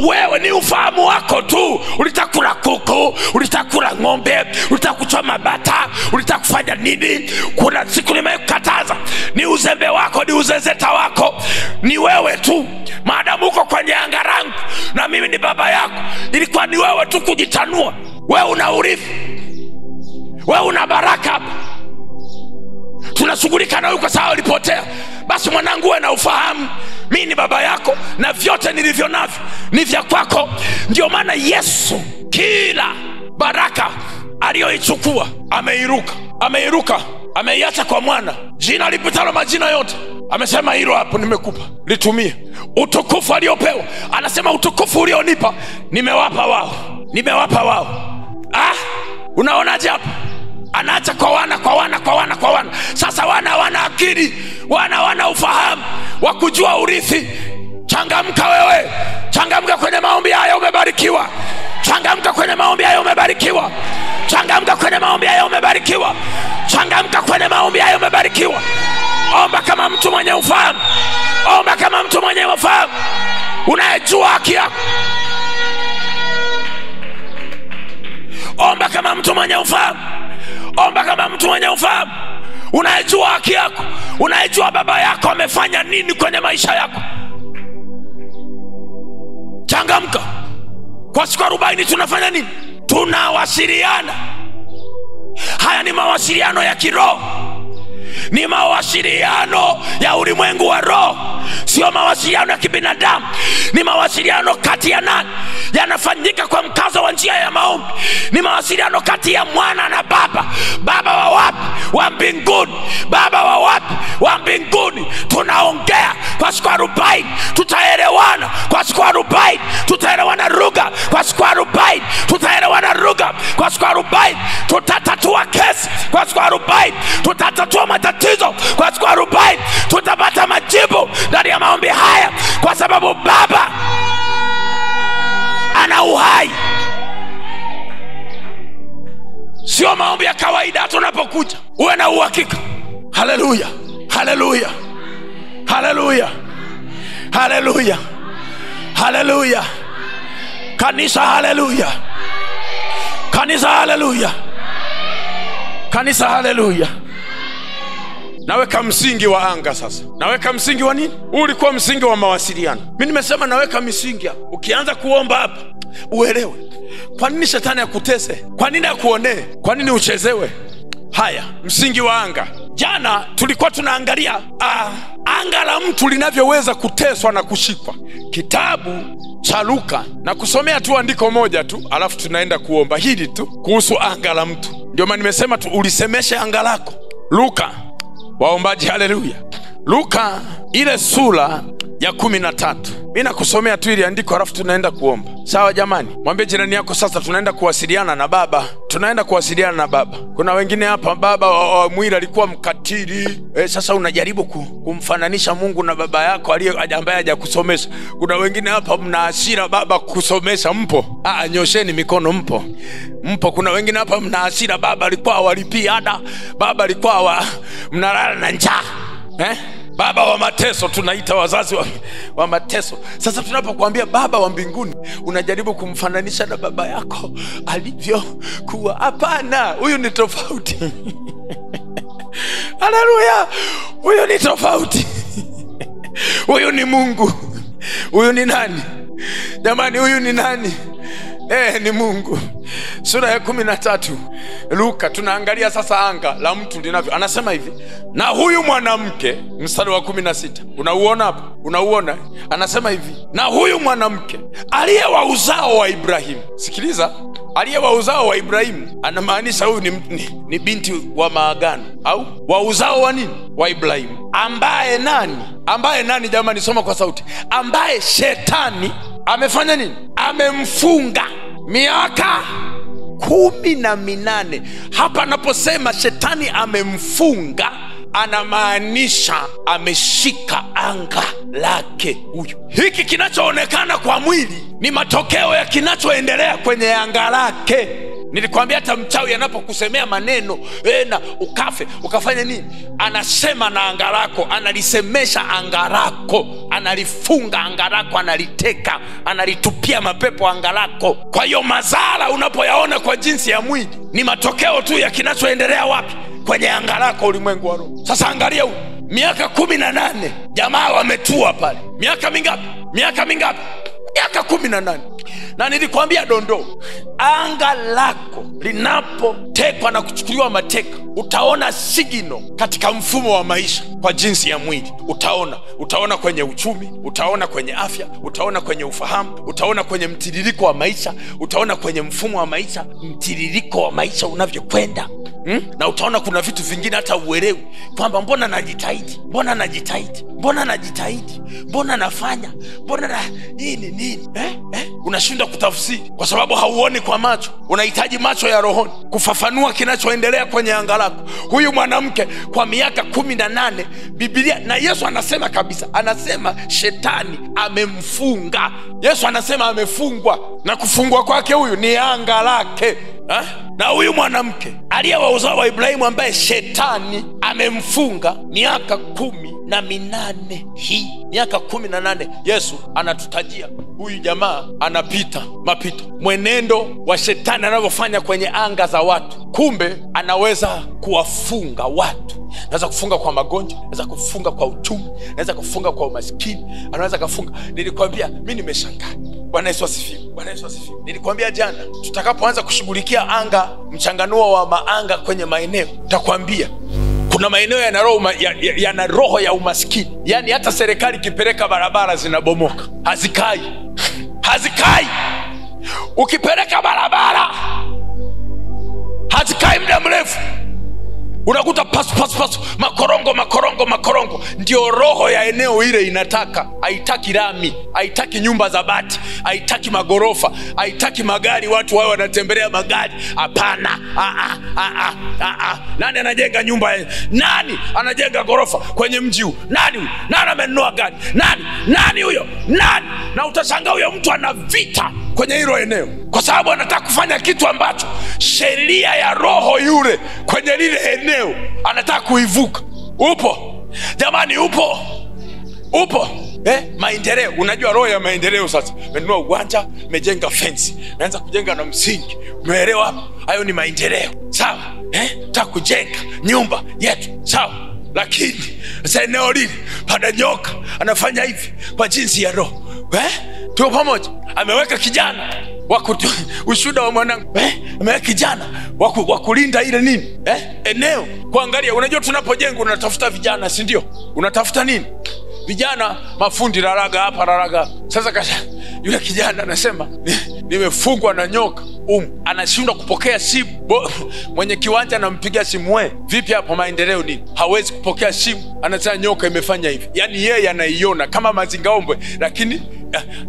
wewe ni ufahamu wako tu. Ulitakula kuku, ulitakula ng'ombe, ulitakuchoma bata, ulitakufanya nini? Kuna siku nimekataza, ni uzembe wako, ni uzezeta wako, ni wewe tu. Maadamu uko kwenye anga langu na mimi ni baba yako, ilikuwa ni wewe tu kujitanua. Wewe una urithi, wewe una baraka hapa. Tunashughulika na wewe kwa sababu ulipotea. Basi mwanangu, wewe na ufahamu mimi ni baba yako na vyote nilivyo navyo ni vya kwako. Ndio maana Yesu kila baraka aliyoichukua ameiruka, ameiacha kwa mwana, jina lipitalo majina yote. Amesema hilo hapo nimekupa, litumie. Utukufu aliopewa, anasema utukufu ulionipa nimewapa wao. Unaonaje hapo? Anaacha kwa wana. Sasa wana akili, wana ufahamu wa kujua urithi. Changamka wewe, changamka kwenye maombi haya, umebarikiwa. Changamka kwenye maombi haya, umebarikiwa. Changamka kwenye maombi haya, umebarikiwa. Changamka kwenye maombi haya, umebarikiwa. Omba kama mtu mwenye ufahamu, omba kama mtu mwenye ufahamu, unayejua haki yako. Omba kama mtu mwenye ufahamu, omba kama mtu mwenye ufahamu, unayejua haki yako, unayejua baba yako amefanya nini kwenye maisha yako. Changamka. Kwa siku 40 tunafanya nini? Tunawasiliana. Haya ni mawasiliano ya kiroho, ni mawasiliano ya ulimwengu wa roho, sio mawasiliano ya kibinadamu. Ni mawasiliano kati ya nani? Yanafanyika kwa mkazo wa njia ya maombi. Ni mawasiliano kati ya mwana na baba. Baba wa wapi? Wa mbinguni. Baba wa wapi? Wa mbinguni. Tunaongea kwa siku 40, tutaelewana kwa siku 40, tutaelewana lugha kwa siku 40, tutaelewana lugha kwa siku 40, tutatatua kesi kwa siku 40, tutatatua matatizo kwa siku 40, tutapata majibu ndani ya maombi haya, kwa sababu baba ana uhai. Sio maombi ya kawaida tunapokuja. Uwe na uhakika. Haleluya, haleluya, haleluya, haleluya, haleluya. Kanisa, haleluya. Kanisa, haleluya. Kanisa, haleluya. Naweka msingi wa anga sasa. Naweka msingi wa nini? Ulikuwa msingi wa mawasiliano. Mimi nimesema naweka misingi hapa. Ukianza kuomba hapa, uelewe kwa nini shetani akutese, kwa nini akuonee, kwa nini uchezewe. Haya, msingi wa anga. Jana tulikuwa tunaangalia anga la mtu linavyoweza kuteswa na kushikwa. Kitabu cha Luka, na kusomea tu andiko moja tu, alafu tunaenda kuomba hili tu kuhusu anga la mtu. Ndio maana nimesema tu ulisemeshe anga lako. Luka, waombaji, haleluya. Luka ile sura ya 13. Mimi nakusomea tu ile andiko alafu tunaenda kuomba. Sawa jamani? Mwambie jirani yako, sasa tunaenda kuwasiliana na baba. Tunaenda kuwasiliana na baba. Kuna wengine hapa baba wa mwili alikuwa mkatili. Sasa unajaribu kumfananisha Mungu na baba yako ambaye hajakusomesha. Kuna wengine hapa mna hasira baba kusomesha. Mpo? Nyosheni mikono. Mpo. Kuna wengine hapa mna hasira baba alikuwa hawalipi ada. Baba alikuwa mnalala na njaa. Baba wa mateso, tunaita wazazi wa mateso. Sasa tunapokuambia baba wa mbinguni, unajaribu kumfananisha na baba yako alivyokuwa. Hapana, huyu ni tofauti. Haleluya, huyu ni tofauti. Huyu ni Mungu. Huyu ni nani jamani? Huyu ni nani? Ni Mungu. Sura ya 13 Luka, tunaangalia sasa anga la mtu linavyo. Anasema hivi, na huyu mwanamke, mstari wa 16. Unauona hapo? Unauona? Anasema hivi, na huyu mwanamke aliye wa uzao wa Ibrahimu. Sikiliza, Aliye wa uzao wa Ibrahimu anamaanisha huyu ni binti wa maagano, au wa uzao wa nini? Wa Ibrahimu. Ambaye nani jamani, soma kwa sauti. Ambaye shetani amefanya nini? Amemfunga miaka 18. Hapa anaposema shetani amemfunga, anamaanisha ameshika anga lake huyu. Hiki kinachoonekana kwa mwili ni matokeo ya kinachoendelea kwenye anga lake. Nilikwambia hata mchawi anapokusemea maneno na ukafe ukafanya nini, anasema na anga lako, analisemesha anga lako, analifunga anga lako, analiteka, analitupia mapepo anga lako. Kwa hiyo madhara unapoyaona kwa jinsi ya mwili ni matokeo tu ya kinachoendelea wapi? Kwenye anga lako, ulimwengu wa roho. Sasa angalia huyu, miaka 18 jamaa wametua pale. Miaka mingapi? Miaka 18. Na nilikwambia dondoo, anga lako linapotekwa na kuchukuliwa mateka, utaona sigino katika mfumo wa maisha kwa jinsi ya mwili. Utaona kwenye uchumi, utaona kwenye afya, utaona kwenye ufahamu, utaona kwenye mtiririko wa maisha, utaona kwenye mfumo wa maisha, mtiririko wa maisha unavyokwenda. Na utaona kuna vitu vingine hata uelewi kwamba mbona najitahidi, mbona nafanya, mbona hii ni nini? Unashindwa kutafsiri kwa sababu hauoni kwa macho. Unahitaji macho ya rohoni kufafanua kinachoendelea kwenye anga lako. Huyu mwanamke kwa miaka 18, Biblia na Yesu anasema kabisa, anasema shetani amemfunga. Yesu anasema amefungwa, na kufungwa kwake huyu ni anga lake. Na huyu mwanamke aliye wa uzao wa Ibrahimu ambaye shetani amemfunga miaka 18. Hii miaka 18 Yesu anatutajia huyu jamaa anapita mapito, mwenendo wa shetani anavyofanya kwenye anga za watu. Kumbe anaweza kuwafunga watu. Anaweza kufunga kwa magonjwa, anaweza kufunga kwa uchumi, anaweza kufunga kwa umaskini, anaweza kufunga. Nilikwambia mimi nimeshangaa. Bwana Yesu asifiwe. Nilikwambia jana tutakapoanza kushughulikia anga, mchanganuo wa maanga kwenye maeneo, nitakwambia kuna maeneo yana roho ya umaskini. Yaani hata serikali kipeleka barabara zinabomoka, hazikai. Ukipeleka barabara hazikai muda mrefu, unakuta pasu makorongo. Ndio roho ya eneo ile inataka. Haitaki rami, haitaki nyumba za bati, haitaki magorofa, haitaki magari watu wao wanatembelea magari. Hapana. Nani anajenga nyumba? Nani anajenga gorofa kwenye mji huu? Nani amenunua gari? Nani huyo? Na utashangaa huyo mtu ana vita kwenye hilo eneo, kwa sababu anataka kufanya kitu ambacho sheria ya roho yule kwenye lile eneo anataka kuivuka. Upo jamani, upo maendeleo. Unajua roho ya maendeleo sasa, umenunua uwanja, umejenga fence, naanza kujenga na msingi. Umeelewa hapo? Hayo ni maendeleo, sawa? Nataka kujenga nyumba yetu, sawa? Lakini sasa eneo lile pana nyoka anafanya hivi kwa jinsi ya roho. Tuko pamoja? Ameweka kijana ushuhuda wa mwanangu, ameweka kijana wa kulinda ile nini eneo, kuangalia. Unajua tunapojenga unatafuta vijana, si ndio? Unatafuta nini? Vijana mafundi, raraga hapa. Sasa yule kijana anasema nimefungwa na nyoka. Anashindwa kupokea simu. Mwenye kiwanja anampigia simu, vipi hapo maendeleo nini? Hawezi kupokea simu, anasema nyoka imefanya hivi. Yaani yeye anaiona kama mazingaombwe, lakini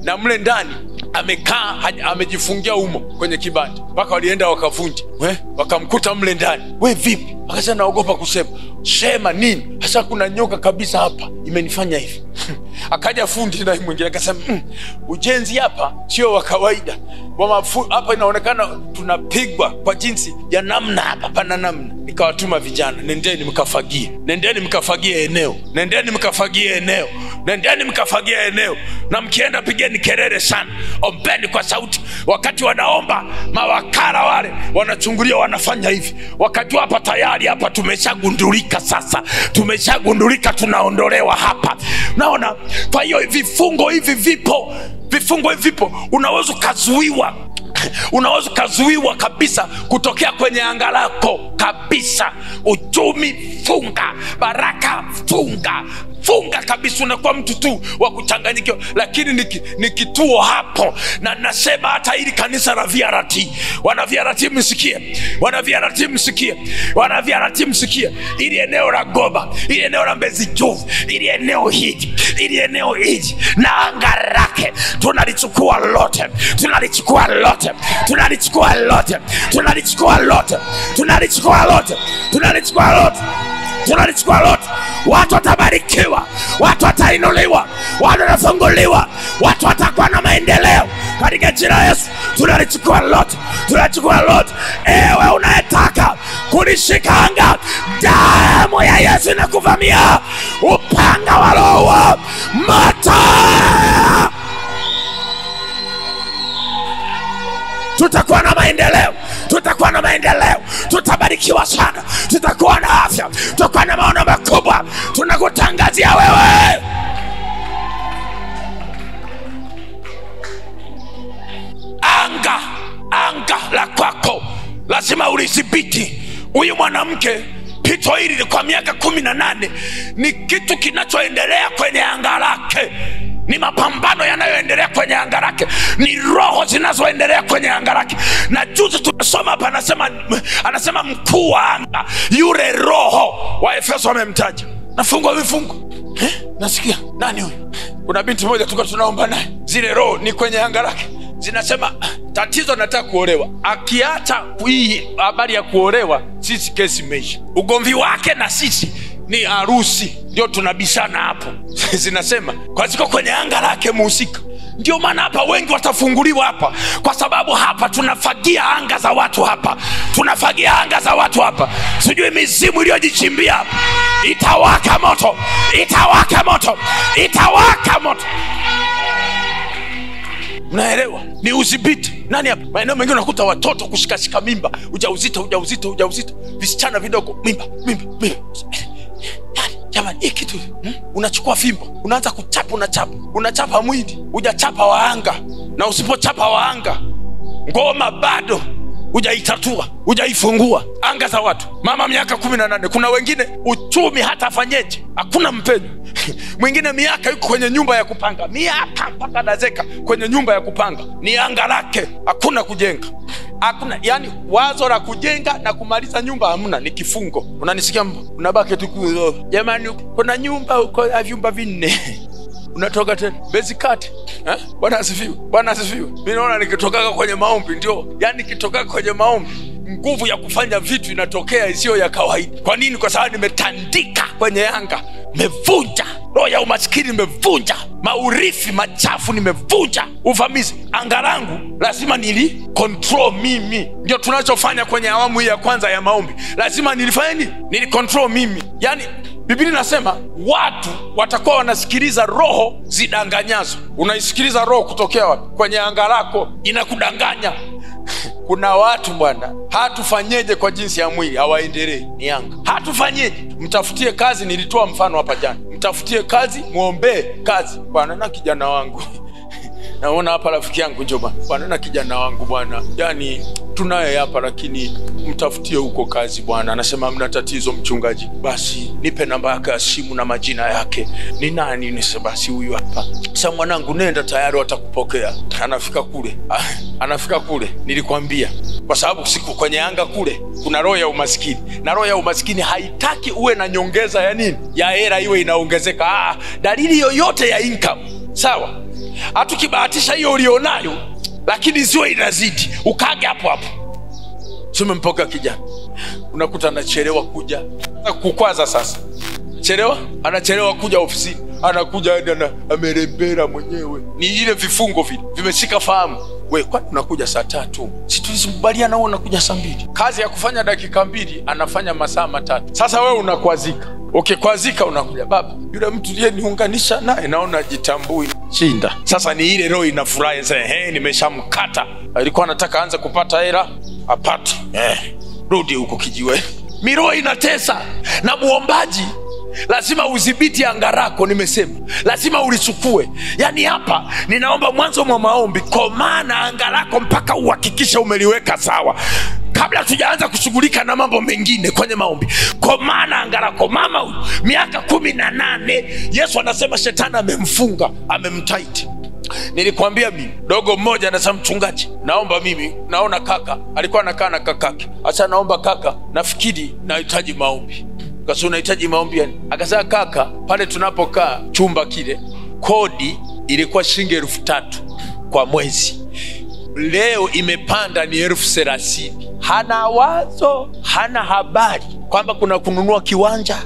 na mle ndani amekaa amejifungia humo kwenye kibanda. Mpaka walienda wakavunja, wakamkuta mle ndani. Vipi? Akasema naogopa kusema. Sema nini? Hasa kuna nyoka kabisa hapa imenifanya hivi. Akaja fundi na mwingine akasema ujenzi hapa sio wa kawaida. Hapa inaonekana tunapigwa kwa jinsi ya namna, hapa pana namna. Nikawatuma vijana, nendeni mkafagie eneo. Na mkienda pigeni kelele sana, ombeni kwa sauti. Wakati wanaomba, mawakala wale wanachungulia, wanafanya hivi. Wakati hapa tayari hapa tumeshagundulika, sasa tumeshagundulika, tunaondolewa hapa. Naona kwa hiyo vifungo hivi vipo. Unaweza kuzuiwa kabisa kutokea kwenye anga lako kabisa. Uchumi funga, baraka funga, unafunga kabisa, unakuwa mtu tu wa kuchanganyikiwa. Lakini ni kituo hapo, na nasema hata ili kanisa la VRT, wana VRT msikie, wana VRT msikie, wana VRT msikie, ili eneo la Goba, ili eneo la Mbezi Juu, ili eneo hili, ili eneo hili na anga lake tunalichukua lote, tunalichukua lote, tunalichukua lote, tunalichukua lote, tunalichukua lote, tunalichukua lote, tunalichukua lote. Watu watabarikiwa, watu watainuliwa, watu watafunguliwa, watu watakuwa na maendeleo katika jina la Yesu. Tunalichukua lote, tunalichukua lote. Ewe unayetaka kulishika anga, damu ya Yesu inakuvamia, upanga wa Roho moto. Tutakuwa na maendeleo, tutakuwa na maendeleo, tutabarikiwa sana, tutakuwa na afya, tutakuwa na maono makubwa. Tunakutangazia wewe, anga la kwako lazima ulidhibiti. Huyu mwanamke pito hili kwa miaka 18 ni kitu kinachoendelea kwenye anga lake, ni mapambano yanayoendelea kwenye anga lake, ni roho zinazoendelea kwenye anga lake. Na juzi tumesoma hapa, anasema mkuu wa anga, yule roho wa Efeso amemtaja. Nafungwa vifungo, nasikia nani huyu? Kuna binti moja tulikuwa tunaomba naye, zile roho ni kwenye anga lake, zinasema tatizo nataka kuolewa. Akiacha hii habari ya kuolewa, sisi kesi imeisha. Ugomvi wake na sisi ni harusi, ndio tunabishana hapo. Zinasema kwa ziko kwenye anga lake muhusika. Ndio maana hapa wengi watafunguliwa hapa, kwa sababu hapa tunafagia anga za watu hapa, tunafagia anga za watu hapa. Sijui mizimu iliyojichimbia hapa itawaka moto, itawaka moto, itawaka moto. Mnaelewa? Ni udhibiti. Nani hapa? Maeneo mengine unakuta watoto kushikashika mimba, ujauzito, visichana vidogo, mimba. Jamani, hii kitu unachukua fimbo, unaanza kuchapa, unachapa mwili, hujachapa waanga. Na usipochapa waanga, ngoma bado hujaitatua, hujaifungua anga za watu. Mama miaka 18, kuna wengine uchumi hata afanyeje hakuna mpenyo. Mwingine miaka yuko kwenye nyumba ya kupanga, miaka mpaka nazeka kwenye nyumba ya kupanga, ni anga lake, hakuna kujenga, hakuna. Yani wazo la kujenga na kumaliza nyumba hamna, ni kifungo. Unanisikia? Unabaki tu jamani, kuna nyumba huko ya vyumba 4 unatoka tena bezikate. Bwana asifiwe, Bwana asifiwe. Mimi naona nikitoka kwenye maombi, ndio yani nikitoka kwenye maombi, nguvu ya kufanya vitu inatokea isiyo ya kawaida. Kwa nini? Kwa sababu nimetandika kwenye anga, nimevunja roho ya umaskini, nimevunja maurithi machafu, nimevunja uvamizi. Anga langu lazima nili control mimi. Ndio tunachofanya kwenye awamu hii ya kwanza ya maombi, lazima nilifanya nini? Nili control mimi. Yani Biblia inasema watu watakuwa wanasikiliza roho zidanganyazo. Unaisikiliza roho kutokea wapi? Kwenye anga lako, inakudanganya. Kuna watu bwana, hatufanyeje kwa jinsi ya mwili, hawaendelee, ni anga. Hatufanyeje? Mtafutie kazi, nilitoa mfano hapa jana. Mtafutie kazi, muombe kazi. Bwana na kijana wangu naona hapa rafiki yangu, njoo bwana na kijana wangu bwana, yani tunaye hapa, lakini mtafutie huko kazi bwana. Anasema mna tatizo mchungaji, basi nipe namba yake ya simu na majina yake. Ni nani? Nisema basi huyu hapa. Sasa mwanangu, nenda tayari watakupokea. Anafika kule, nilikwambia, kwa sababu siku kwenye anga kule kuna roho ya umaskini, na roho ya umaskini haitaki uwe na nyongeza ya nini, ya hela iwe inaongezeka. Dalili yoyote ya income, sawa, hatukibahatisha hiyo ulionayo, lakini ziwe inazidi, ukage hapo hapo. Tumempokea kijana, unakuta anachelewa kuja, kukwaza sasa. Anachelewa kuja ofisini, anakuja amerembera mwenyewe. Ni ile vifungo vile vimeshika fahamu. Wewe kwa unakuja saa 3, si tulikubaliana wewe unakuja saa 2. Kazi ya kufanya dakika 2 anafanya masaa 3. Sasa wewe unakwazika. Ukikwazika unakuja, baba yule mtu ndiye niunganisha naye, naona jitambui shinda. Sasa ni ile roho inafurahi, sasa nimeshamkata. Alikuwa anataka aanze kupata hela, apate. Rudi huko kijiwe. Miroho inatesa. Na muombaji lazima udhibiti anga lako, nimesema lazima ulichukue. Yani hapa ninaomba mwanzo mwa maombi, kwa maana anga lako mpaka uhakikisha umeliweka sawa. kabla tujaanza kushughulika na mambo mengine kwenye maombi. Kwa maana angarako mama huyu miaka 18, Yesu anasema shetani amemfunga, amemtight. Nilikwambia mimi dogo mmoja anasema, mchungaji, naomba mimi naona kaka alikuwa anakaa na kakake. Acha naomba kaka, nafikiri nahitaji maombi. Kasi unahitaji maombi yani? Akasema kaka, pale tunapokaa chumba kile kodi ilikuwa shilingi 3,000 kwa mwezi. Leo imepanda ni 30,000. Hana wazo, hana habari kwamba kuna kununua kiwanja,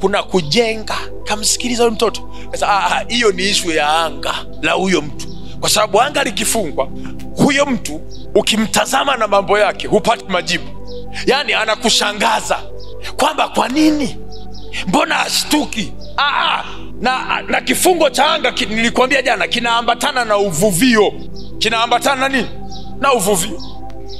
kuna kujenga. Kamsikiliza huyo mtoto. Sasa hiyo ni issue ya anga la huyo mtu. Kwa sababu anga likifungwa, huyo mtu ukimtazama na mambo yake hupati majibu. Yani anakushangaza kwamba kwa nini? Mbona ashtuki? Na kifungo cha anga nilikwambia jana kinaambatana na uvuvio. Kinaambatana na nini? Na uvuvio.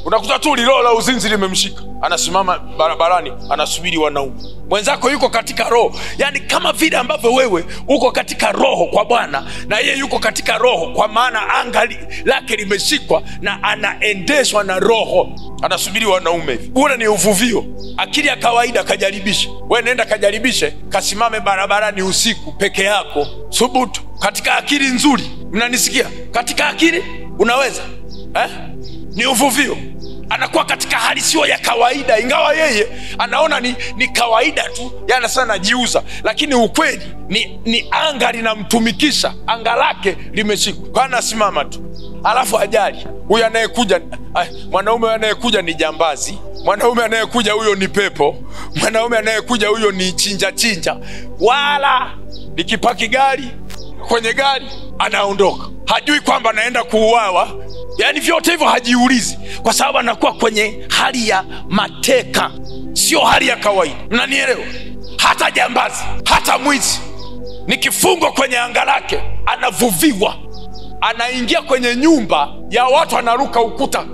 Unakuta tu lilo la uzinzi limemshika, anasimama barabarani anasubiri wanaume. Mwenzako yuko katika roho. Yani kama vile ambavyo wewe uko katika roho kwa Bwana, na yeye yuko katika roho, kwa maana anga lake limeshikwa na anaendeshwa na roho, anasubiri wanaume hivi. Ule ni uvuvio. Akili ya kawaida kajaribishe. Wewe nenda kajaribishe, kasimame barabarani usiku peke yako. Thubutu. Katika akili nzuri, mnanisikia? Katika akili unaweza ni uvuvio. Anakuwa katika hali sio ya kawaida, ingawa yeye anaona ni kawaida tu, yana sana jiuza, lakini ukweli ni anga linamtumikisha, anga lake limeshikwa. Kwa anasimama tu, alafu ajali huyu anayekuja, mwanaume anayekuja ni jambazi, mwanaume anayekuja huyo ni pepo, mwanaume anayekuja huyo ni chinja, wala nikipaki gari kwenye gari anaondoka, hajui kwamba anaenda kuuawa. Yani vyote hivyo hajiulizi, kwa sababu anakuwa kwenye hali ya mateka, sio hali ya kawaida. Mnanielewa? Hata jambazi, hata mwizi ni kifungo kwenye anga lake, anavuviwa, anaingia kwenye nyumba ya watu, anaruka ukuta.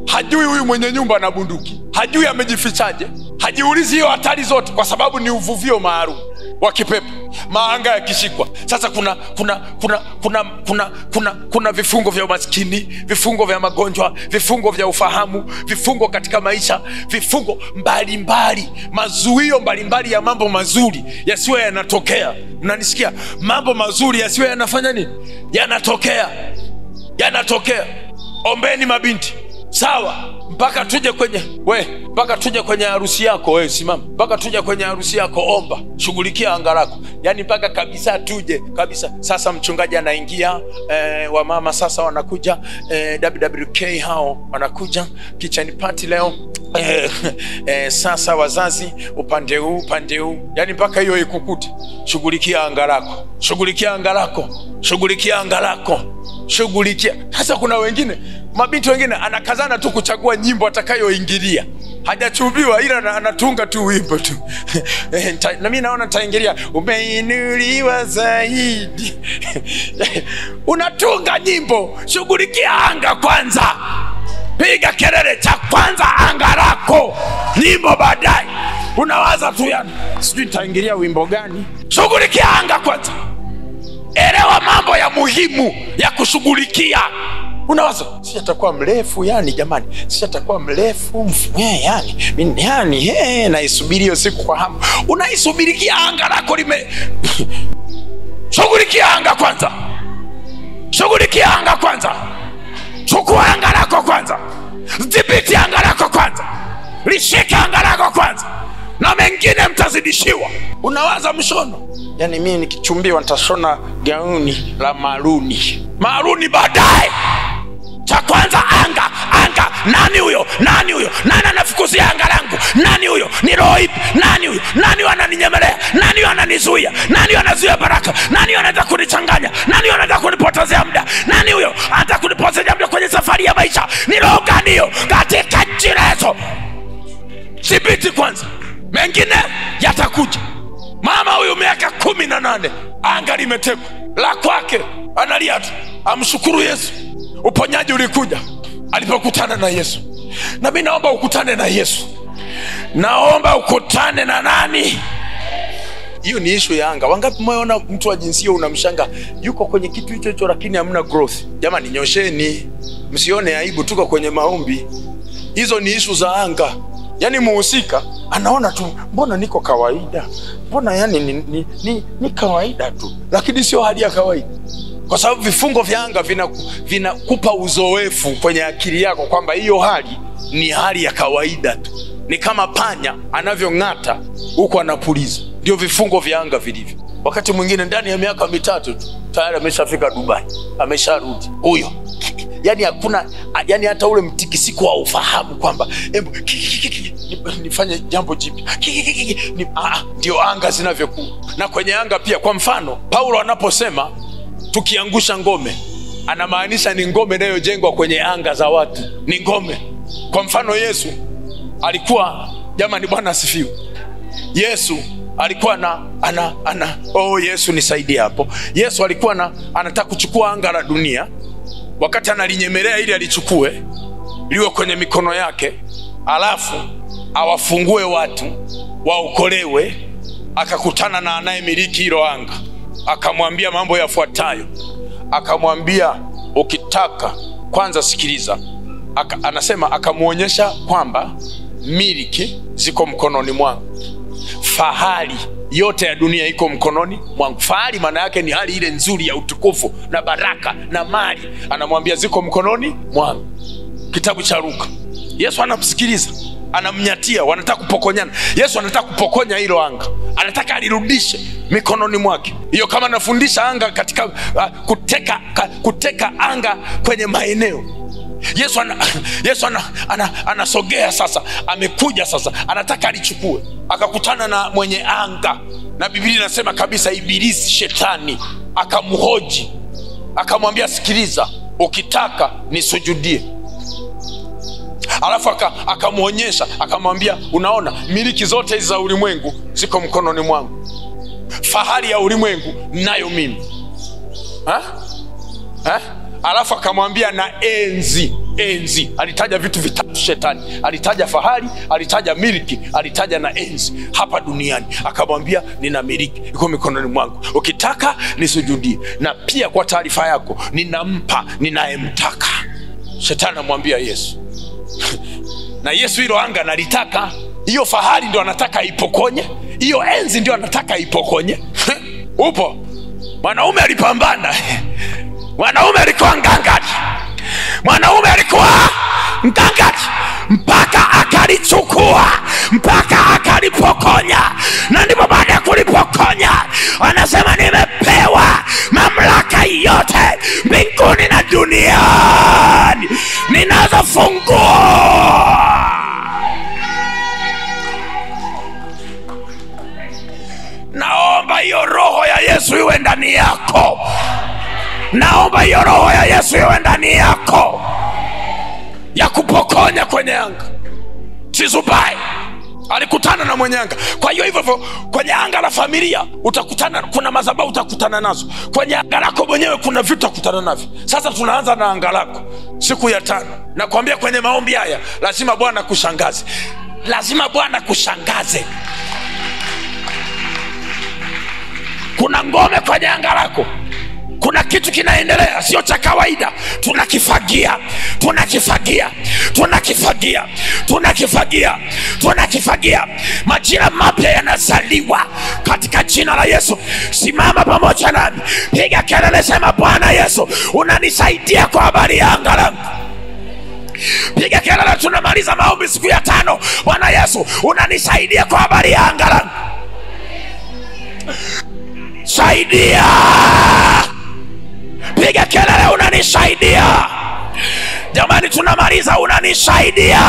Hajui huyu mwenye nyumba ana bunduki, hajui amejifichaje, hajiulizi hiyo hatari zote, kwa sababu ni uvuvio maalum wa kipepo. Maanga yakishikwa, sasa kuna vifungo vya umaskini, vifungo vya magonjwa, vifungo vya ufahamu, vifungo katika maisha, vifungo mbalimbali, mazuio mbalimbali ya mambo mazuri yasiwe yanatokea. Mnanisikia? Mambo mazuri yasiwe yanafanya nini? Yanatokea. Ombeni mabinti, sawa, mpaka tuje kwenye harusi yako. Simama, mpaka tuje kwenye harusi yako, omba, shughulikia anga lako. Yani mpaka kabisa tuje kabisa. Sasa mchungaji anaingia, wamama sasa wanakuja, WWK hao wanakuja kitchen party leo, sasa wazazi upande huu. Yani mpaka hiyo ikukute. Shughulikia anga lako. Sasa kuna wengine, mabinti wengine anakazana tu kuchagua nyimbo atakayoingilia. Hajachubiwa, ila anatunga tu wimbo tu. Na mimi naona nitaingilia umeinuliwa zaidi. Unatunga nyimbo, shughulikia anga kwanza. Piga kelele cha kwanza anga lako, nyimbo baadaye. Unawaza tu yani, sijui nitaingilia wimbo gani. Shughulikia anga kwanza. Elewa mambo ya muhimu ya kushughulikia. Unawaza si atakuwa mrefu yani, jamani, si atakuwa mrefu yani naisubiri hiyo siku kwa hamu. Unaisubirikia anga lako shughulikia anga kwanza. Chukua anga lako kwanza. Dhibiti anga lako kwanza. Lishika anga lako kwanza, na mengine mtazidishiwa. Unawaza mshono, yani mimi nikichumbiwa nitashona gauni la maruni baadaye. Cha kwanza anga. Nani huyo? Nani anafukuzia anga langu? Nani huyo? Ni roho ipi? Nani huyo? Nani ananinyemelea? Nani ananizuia? Nani anazuia baraka? Nani anataka kunichanganya? Nani anataka kunipotezea muda? Nani huyo anataka kunipotezea muda kwenye safari ya maisha? Ni roho gani hiyo? Katika jina la Yesu, thibiti kwanza, mengine yatakuja. Mama huyu miaka 18, anga limetekwa la kwake, analia tu, amshukuru Yesu. Uponyaji ulikuja alipokutana na Yesu. Na mimi naomba ukutane na Yesu. Naomba ukutane na nani? Hiyo ni issue ya anga. Wangapi mmeona mtu wa jinsia unamshanga yuko kwenye kitu hicho lakini hamna growth? Jamani, nyosheni, msione aibu, tuko kwenye maombi. Hizo ni issue za anga. Yani muhusika anaona tu, mbona niko kawaida, mbona yani ni kawaida tu, lakini sio hali ya kawaida. Kwa sababu vifungo vya anga vinakupa uzoefu kwenye akili yako kwamba hiyo hali ni hali ya kawaida tu. Ni kama panya anavyong'ata huko anapuliza. Ndio vifungo vya anga vilivyo. Wakati mwingine ndani ya miaka 3 tu tayari ameshafika Dubai, amesharudi huyo. Yani hakuna, yani hata ule mtikisiko wa ufahamu kwamba nifanye jambo jipya. Ndio anga zinavyokuwa. Na kwenye anga pia, kwa mfano Paulo anaposema tukiangusha ngome, anamaanisha ni ngome inayojengwa kwenye anga za watu. Ni ngome. Kwa mfano Yesu alikuwa, jamani Bwana asifiwe, Yesu alikuwa Yesu nisaidie hapo. Yesu alikuwa anataka kuchukua anga la dunia. Wakati analinyemelea ili alichukue, liwe kwenye mikono yake, alafu awafungue watu waokolewe, akakutana na anayemiliki hilo anga. Akamwambia mambo yafuatayo. Akamwambia, ukitaka kwanza sikiliza. Anasema akamuonyesha kwamba miliki ziko mkononi mwangu. Fahari yote ya dunia iko mkononi mwangu. Fahari maana yake ni hali ile nzuri ya utukufu na baraka na mali. Anamwambia ziko mkononi mwangu. Kitabu cha Luka. Yesu anamsikiliza, anamnyatia, wanataka kupokonyana. Yesu anataka kupokonya hilo anga, anataka alirudishe mikononi mwake. Hiyo kama nafundisha anga katika kuteka anga kwenye maeneo. Yesu anasogea sasa, amekuja sasa, anataka alichukue. Akakutana na mwenye anga, na Biblia inasema kabisa Ibilisi, shetani, akamhoji, akamwambia sikiliza, ukitaka nisujudie. Alafu akamuonyesha, akamwambia unaona miliki zote hizi za ulimwengu ziko mkononi mwangu. Fahari ya ulimwengu nayo mimi. Alafu akamwambia na enzi. Alitaja vitu vitatu shetani. Alitaja fahari, alitaja miliki, alitaja na enzi hapa duniani. Akamwambia nina miliki, iko mikononi mwangu. Ukitaka nisujudie. Na pia kwa taarifa yako, ninampa ninayemtaka. Shetani anamwambia Yesu. Na Yesu hilo anga nalitaka. Hiyo fahari ndio anataka ipokonye. Hiyo enzi ndio anataka ipokonye. Upo. Mwanaume alipambana. Mwanaume alikuwa ngangari. Mwanaume alikuwa ngangari mpaka akalichukua, mpaka akalipokonya. Na ndipo baada ya kulipokonya anasema nimepewa mamlaka yote mbinguni na duniani. Ninazo funguo. Naomba hiyo roho ya Yesu iwe ndani yako. Naomba hiyo roho ya Yesu iwe ndani yako, ya kupokonya kwenye anga. Sizubai alikutana na mwenye anga. Kwa hiyo hivyo kwenye anga la familia utakutana, kuna madhabahu utakutana nazo. Kwenye anga lako mwenyewe kuna vitu utakutana navyo. Sasa tunaanza na anga lako siku ya 5. Nakwambia kwenye maombi haya lazima Bwana kushangaze. Lazima Bwana kushangaze. Kuna ngome kwenye anga lako. Kuna kitu kinaendelea, sio cha kawaida. Tunakifagia. Majira mapya yanazaliwa katika jina la Yesu. Simama pamoja nami, piga kelele, sema Bwana Yesu, unanisaidia kwa habari ya anga langu. Piga kelele, tunamaliza maombi siku ya 5. Bwana Yesu, unanisaidia kwa habari ya anga langu. Saidia. Piga kelele, unanisaidia. Jamani, tunamaliza, unanisaidia.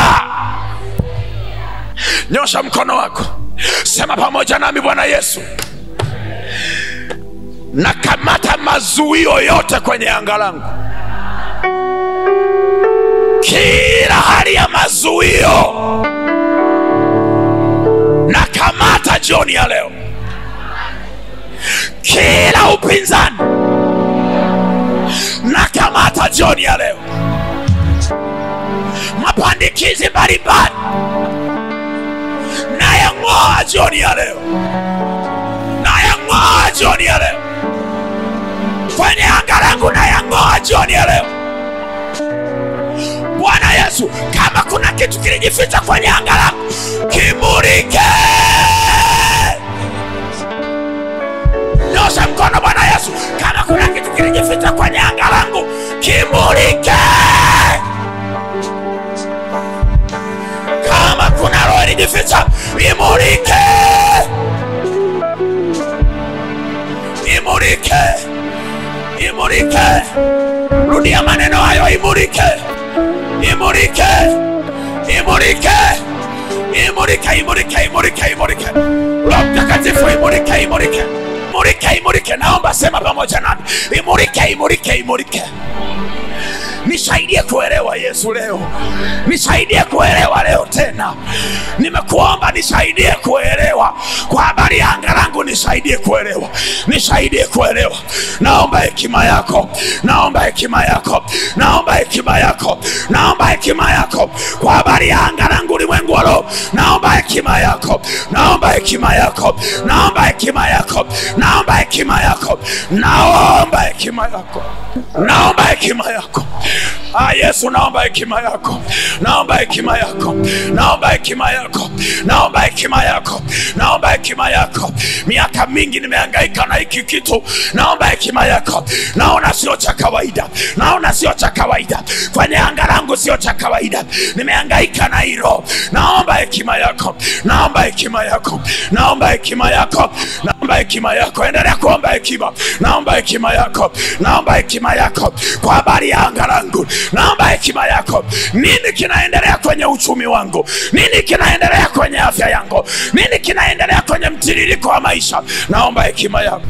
Nyosha mkono wako, sema pamoja nami, Bwana Yesu, nakamata mazuio yote kwenye anga langu. Kila hali ya mazuio nakamata jioni ya leo. Kila upinzani nakamata jioni ya leo. Mapandikizi mbalimbali nayang'oa jioni ya leo. Nayang'oa jioni ya leo. Kwenye anga langu nayang'oa jioni ya leo. Bwana Yesu, kama Kama kuna kitu kilijificha kwenye anga langu, kimulike. Nyosha mkono Bwana Yesu. Kama kuna kitu kilijificha kwenye anga langu, kimulike. Kama kuna roho ilijificha, imulike. Imulike. Imulike. Rudia maneno hayo, imulike. Imulike. Imulike. Imulike. Imulike. Imulike. Imulike. Roho Mtakatifu, imulike. Imulike. Imulike. Imulike. Naomba sema pamoja nami. Imulike. Imulike. Imulike. Nisaidie kuelewa Yesu leo. Nisaidie kuelewa leo tena. Nimekuomba nisaidie kuelewa. Kwa habari ya anga langu nisaidie kuelewa. Nisaidie kuelewa. Naomba hekima yako. Naomba hekima yako. Naomba hekima yako. Naomba hekima yako. Kwa habari ya anga langu ulimwengu wa roho. Naomba hekima yako. Naomba hekima yako. Naomba hekima yako. Naomba hekima yako. Naomba hekima yako. Naomba hekima yako. Yesu, naomba hekima yako. Naomba hekima yako. Naomba hekima yako. Naomba hekima yako. Naomba hekima yako. Miaka mingi nimehangaika na hiki kitu. Naomba hekima yako. Naona sio cha kawaida. Naona sio cha kawaida. Kwenye anga langu sio cha kawaida. Nimehangaika na hilo. Naomba hekima yako. Naomba hekima yako. Naomba hekima yako. Naomba hekima yako. Endelea kuomba hekima. Naomba hekima yako. Naomba hekima yako. Kwa habari ya anga langu, naomba hekima yako. Nini kinaendelea kwenye uchumi wangu? Nini kinaendelea kwenye afya yangu? Nini kinaendelea kwenye mtiririko wa maisha? Naomba hekima yako.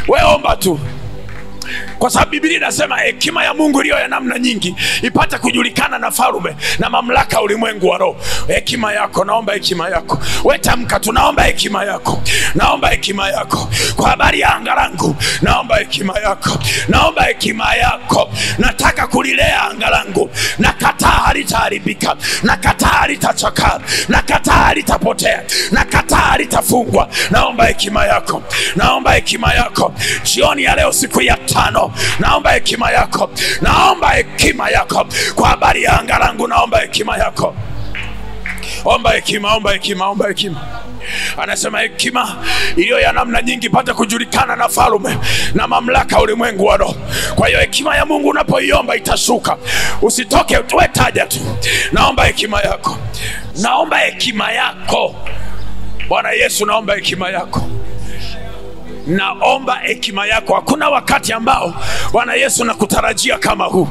Wewe omba tu. Kwa sababu Biblia inasema hekima ya Mungu iliyo ya namna nyingi ipate kujulikana na falme na mamlaka ulimwengu wa roho. Hekima yako, naomba hekima yako. Wewe tamka tu, naomba hekima yako. Naomba hekima yako. Kwa habari ya anga langu, naomba hekima yako. Naomba hekima yako. Nataka kulilea anga langu. Nakataa halitaharibika. Nakataa halitachakaa. Nakataa halitapotea. Nakataa halitafungwa. Naomba hekima yako. Naomba hekima yako. Jioni ya leo, siku ya 5, naomba hekima yako. Naomba hekima yako. Kwa habari ya anga langu, naomba hekima yako. Omba hekima, omba hekima, omba hekima. Anasema hekima iliyo ya namna nyingi pata kujulikana na falme na mamlaka ulimwengu wa roho. Kwa hiyo hekima ya Mungu unapoiomba itashuka. Usitoke utoe taja tu. Naomba hekima yako. Naomba hekima yako. Bwana Yesu, naomba hekima yako. Naomba hekima yako. Hakuna wakati ambao Bwana Yesu nakutarajia kama huu.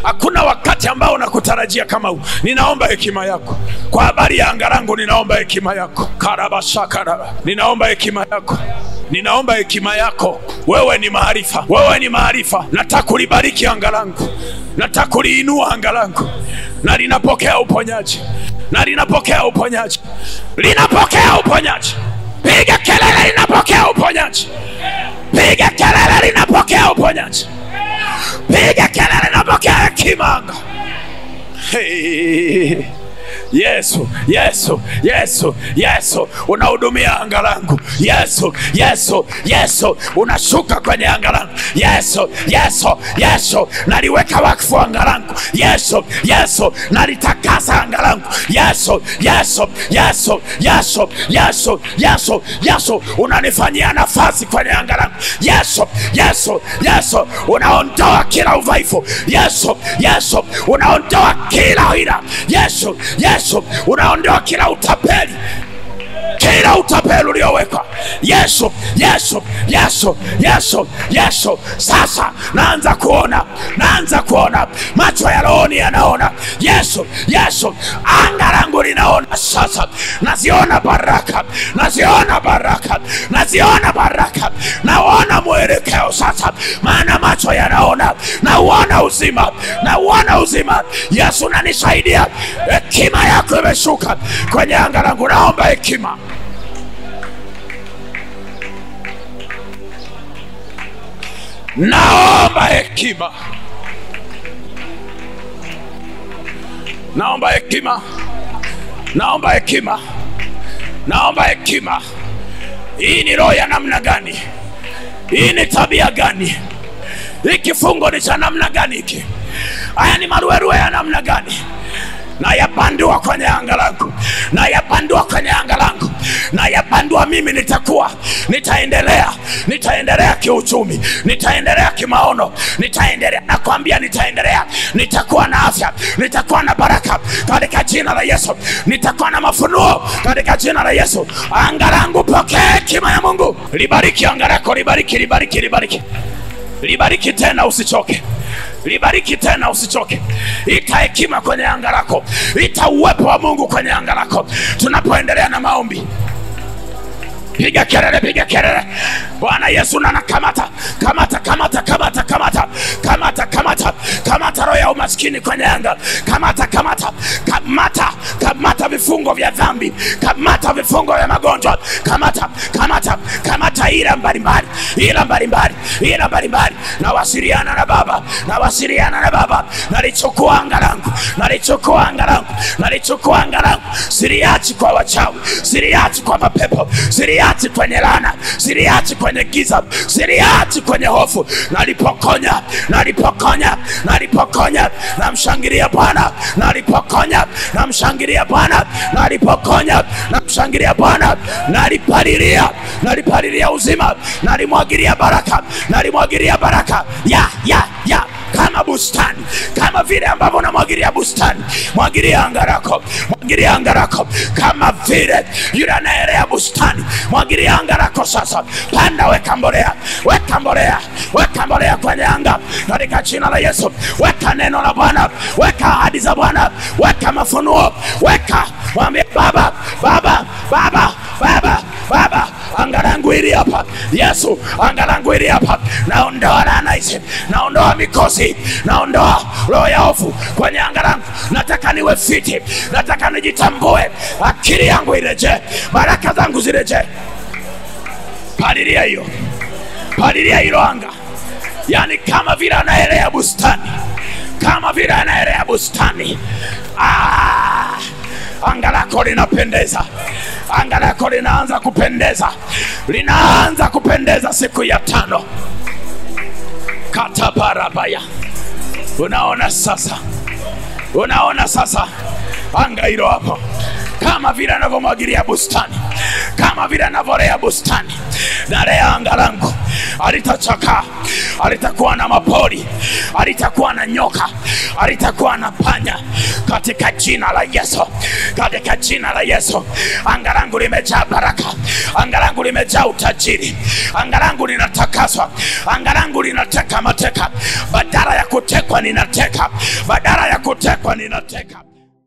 Hakuna wakati ambao nakutarajia kama huu. Ninaomba hekima yako. Kwa habari ya anga langu, ninaomba hekima yako. Karabashakara. Ninaomba hekima yako. Ninaomba hekima yako. Wewe ni maarifa. Wewe ni maarifa. Nataka kulibariki anga langu. Nataka kuliinua anga langu. Na linapokea uponyaji. Na linapokea uponyaji. Linapokea uponyaji. Piga kelele, linapokea uponyaji. Piga kelele, linapokea uponyaji. Piga kelele, linapokea hekima. Hey. Yesu, Yesu, Yesu, Yesu, unahudumia anga langu. Yesu, Yesu, Yesu, unashuka kwenye anga langu. Yesu, Yesu, Yesu, naliweka wakfu anga langu. Yesu, Yesu, nalitakasa anga langu. Yesu, Yesu, Yesu, Yesu, Yesu, Yesu, Yesu, unanifanyia nafasi kwenye anga langu. Yesu, Yesu, Yesu, unaondoa kila udhaifu. Yesu, Yesu, unaondoa kila hila. Yesu, Yesu, unaondoa kila utapeli. Kila utapeli uliowekwa. Yesu, Yesu, Yesu, Yesu, Yesu. Sasa naanza kuona. Naanza kuona. Macho ya rohoni yanaona. Yesu, Yesu, anga langu linaona sasa. Naziona baraka. Naziona baraka. Naziona baraka. Naona mwelekeo sasa. Maana macho yanaona. Nauona uzima. Nauona uzima. Yesu, nanisaidia. Hekima yako imeshuka kwenye anga langu. Naomba hekima. Naomba hekima. Naomba hekima. Naomba hekima. Naomba hekima. Hii ni roho ya namna gani? Hii ni tabia gani? Hii kifungo ni cha namna gani hiki? Haya ni maruerue ya namna gani? na yapandua kwenye anga langu, na yapandua kwenye anga langu, na yapandua. Mimi nitaendelea kiuchumi, nitaendelea kimaono, nitaendelea, nakwambia nitaendelea. Nitakuwa na afya, nitakuwa na baraka katika jina la Yesu, nitakuwa na mafunuo katika jina la Yesu. Anga langu pokea hekima ya Mungu. Libariki anga lako, libariki tena usichoke. Libariki tena usichoke. Ita hekima kwenye anga lako, ita uwepo wa Mungu kwenye anga lako. Tunapoendelea na maombi, piga kelele. Bwana Yesu nakamata roho ya umaskini kwenye anga. Kamata vifungo vya dhambi, kamata vifungo vya magonjwa, kamata ila mbalimbali. Nawasiliana na Baba, nalichukua anga langu, siriachi kwa wachawi, siriachi kwa mapepo, siriachi kwenye laana, siriachi kwenye giza, siriachi kwenye hofu. Nalipokonya, namshangilia Bwana. Nalipalilia uzima, nalimwagilia baraka. Ya kama bustani, kama vile ambavyo unamwagilia bustani. Mwagilia anga lako kama vile yule anaelea bustani. Mwagilia anga lako sasa. Panda, weka mbolea kwenye anga katika jina la Yesu. Weka neno la Bwana, weka ahadi za Bwana, weka mafunuo, mwambie Baba, anga langu hili hapa. Yesu, anga langu hili hapa. Naondoa laana hizi, naondoa mikosi, naondoa roho ya hofu kwenye anga langu. Nataka niwe fiti, nataka nijitambue, akili yangu ireje, baraka zangu zireje. Palilia hilo anga. Yani kama vile anaelea bustani, anga lako linapendeza. Anga lako linaanza kupendeza siku ya 5. Katabarabaya. Unaona sasa anga hilo hapo, kama vile anavyomwagilia bustani, kama vile anavolea bustani. Na lea anga langu alitachakaa, alitakuwa na mapori, alitakuwa na nyoka, alitakuwa na panya, katika jina la Yesu. Anga langu limejaa baraka, anga langu limejaa utajiri, anga langu linatakaswa, anga langu linateka mateka. Badala ya kutekwa ninateka.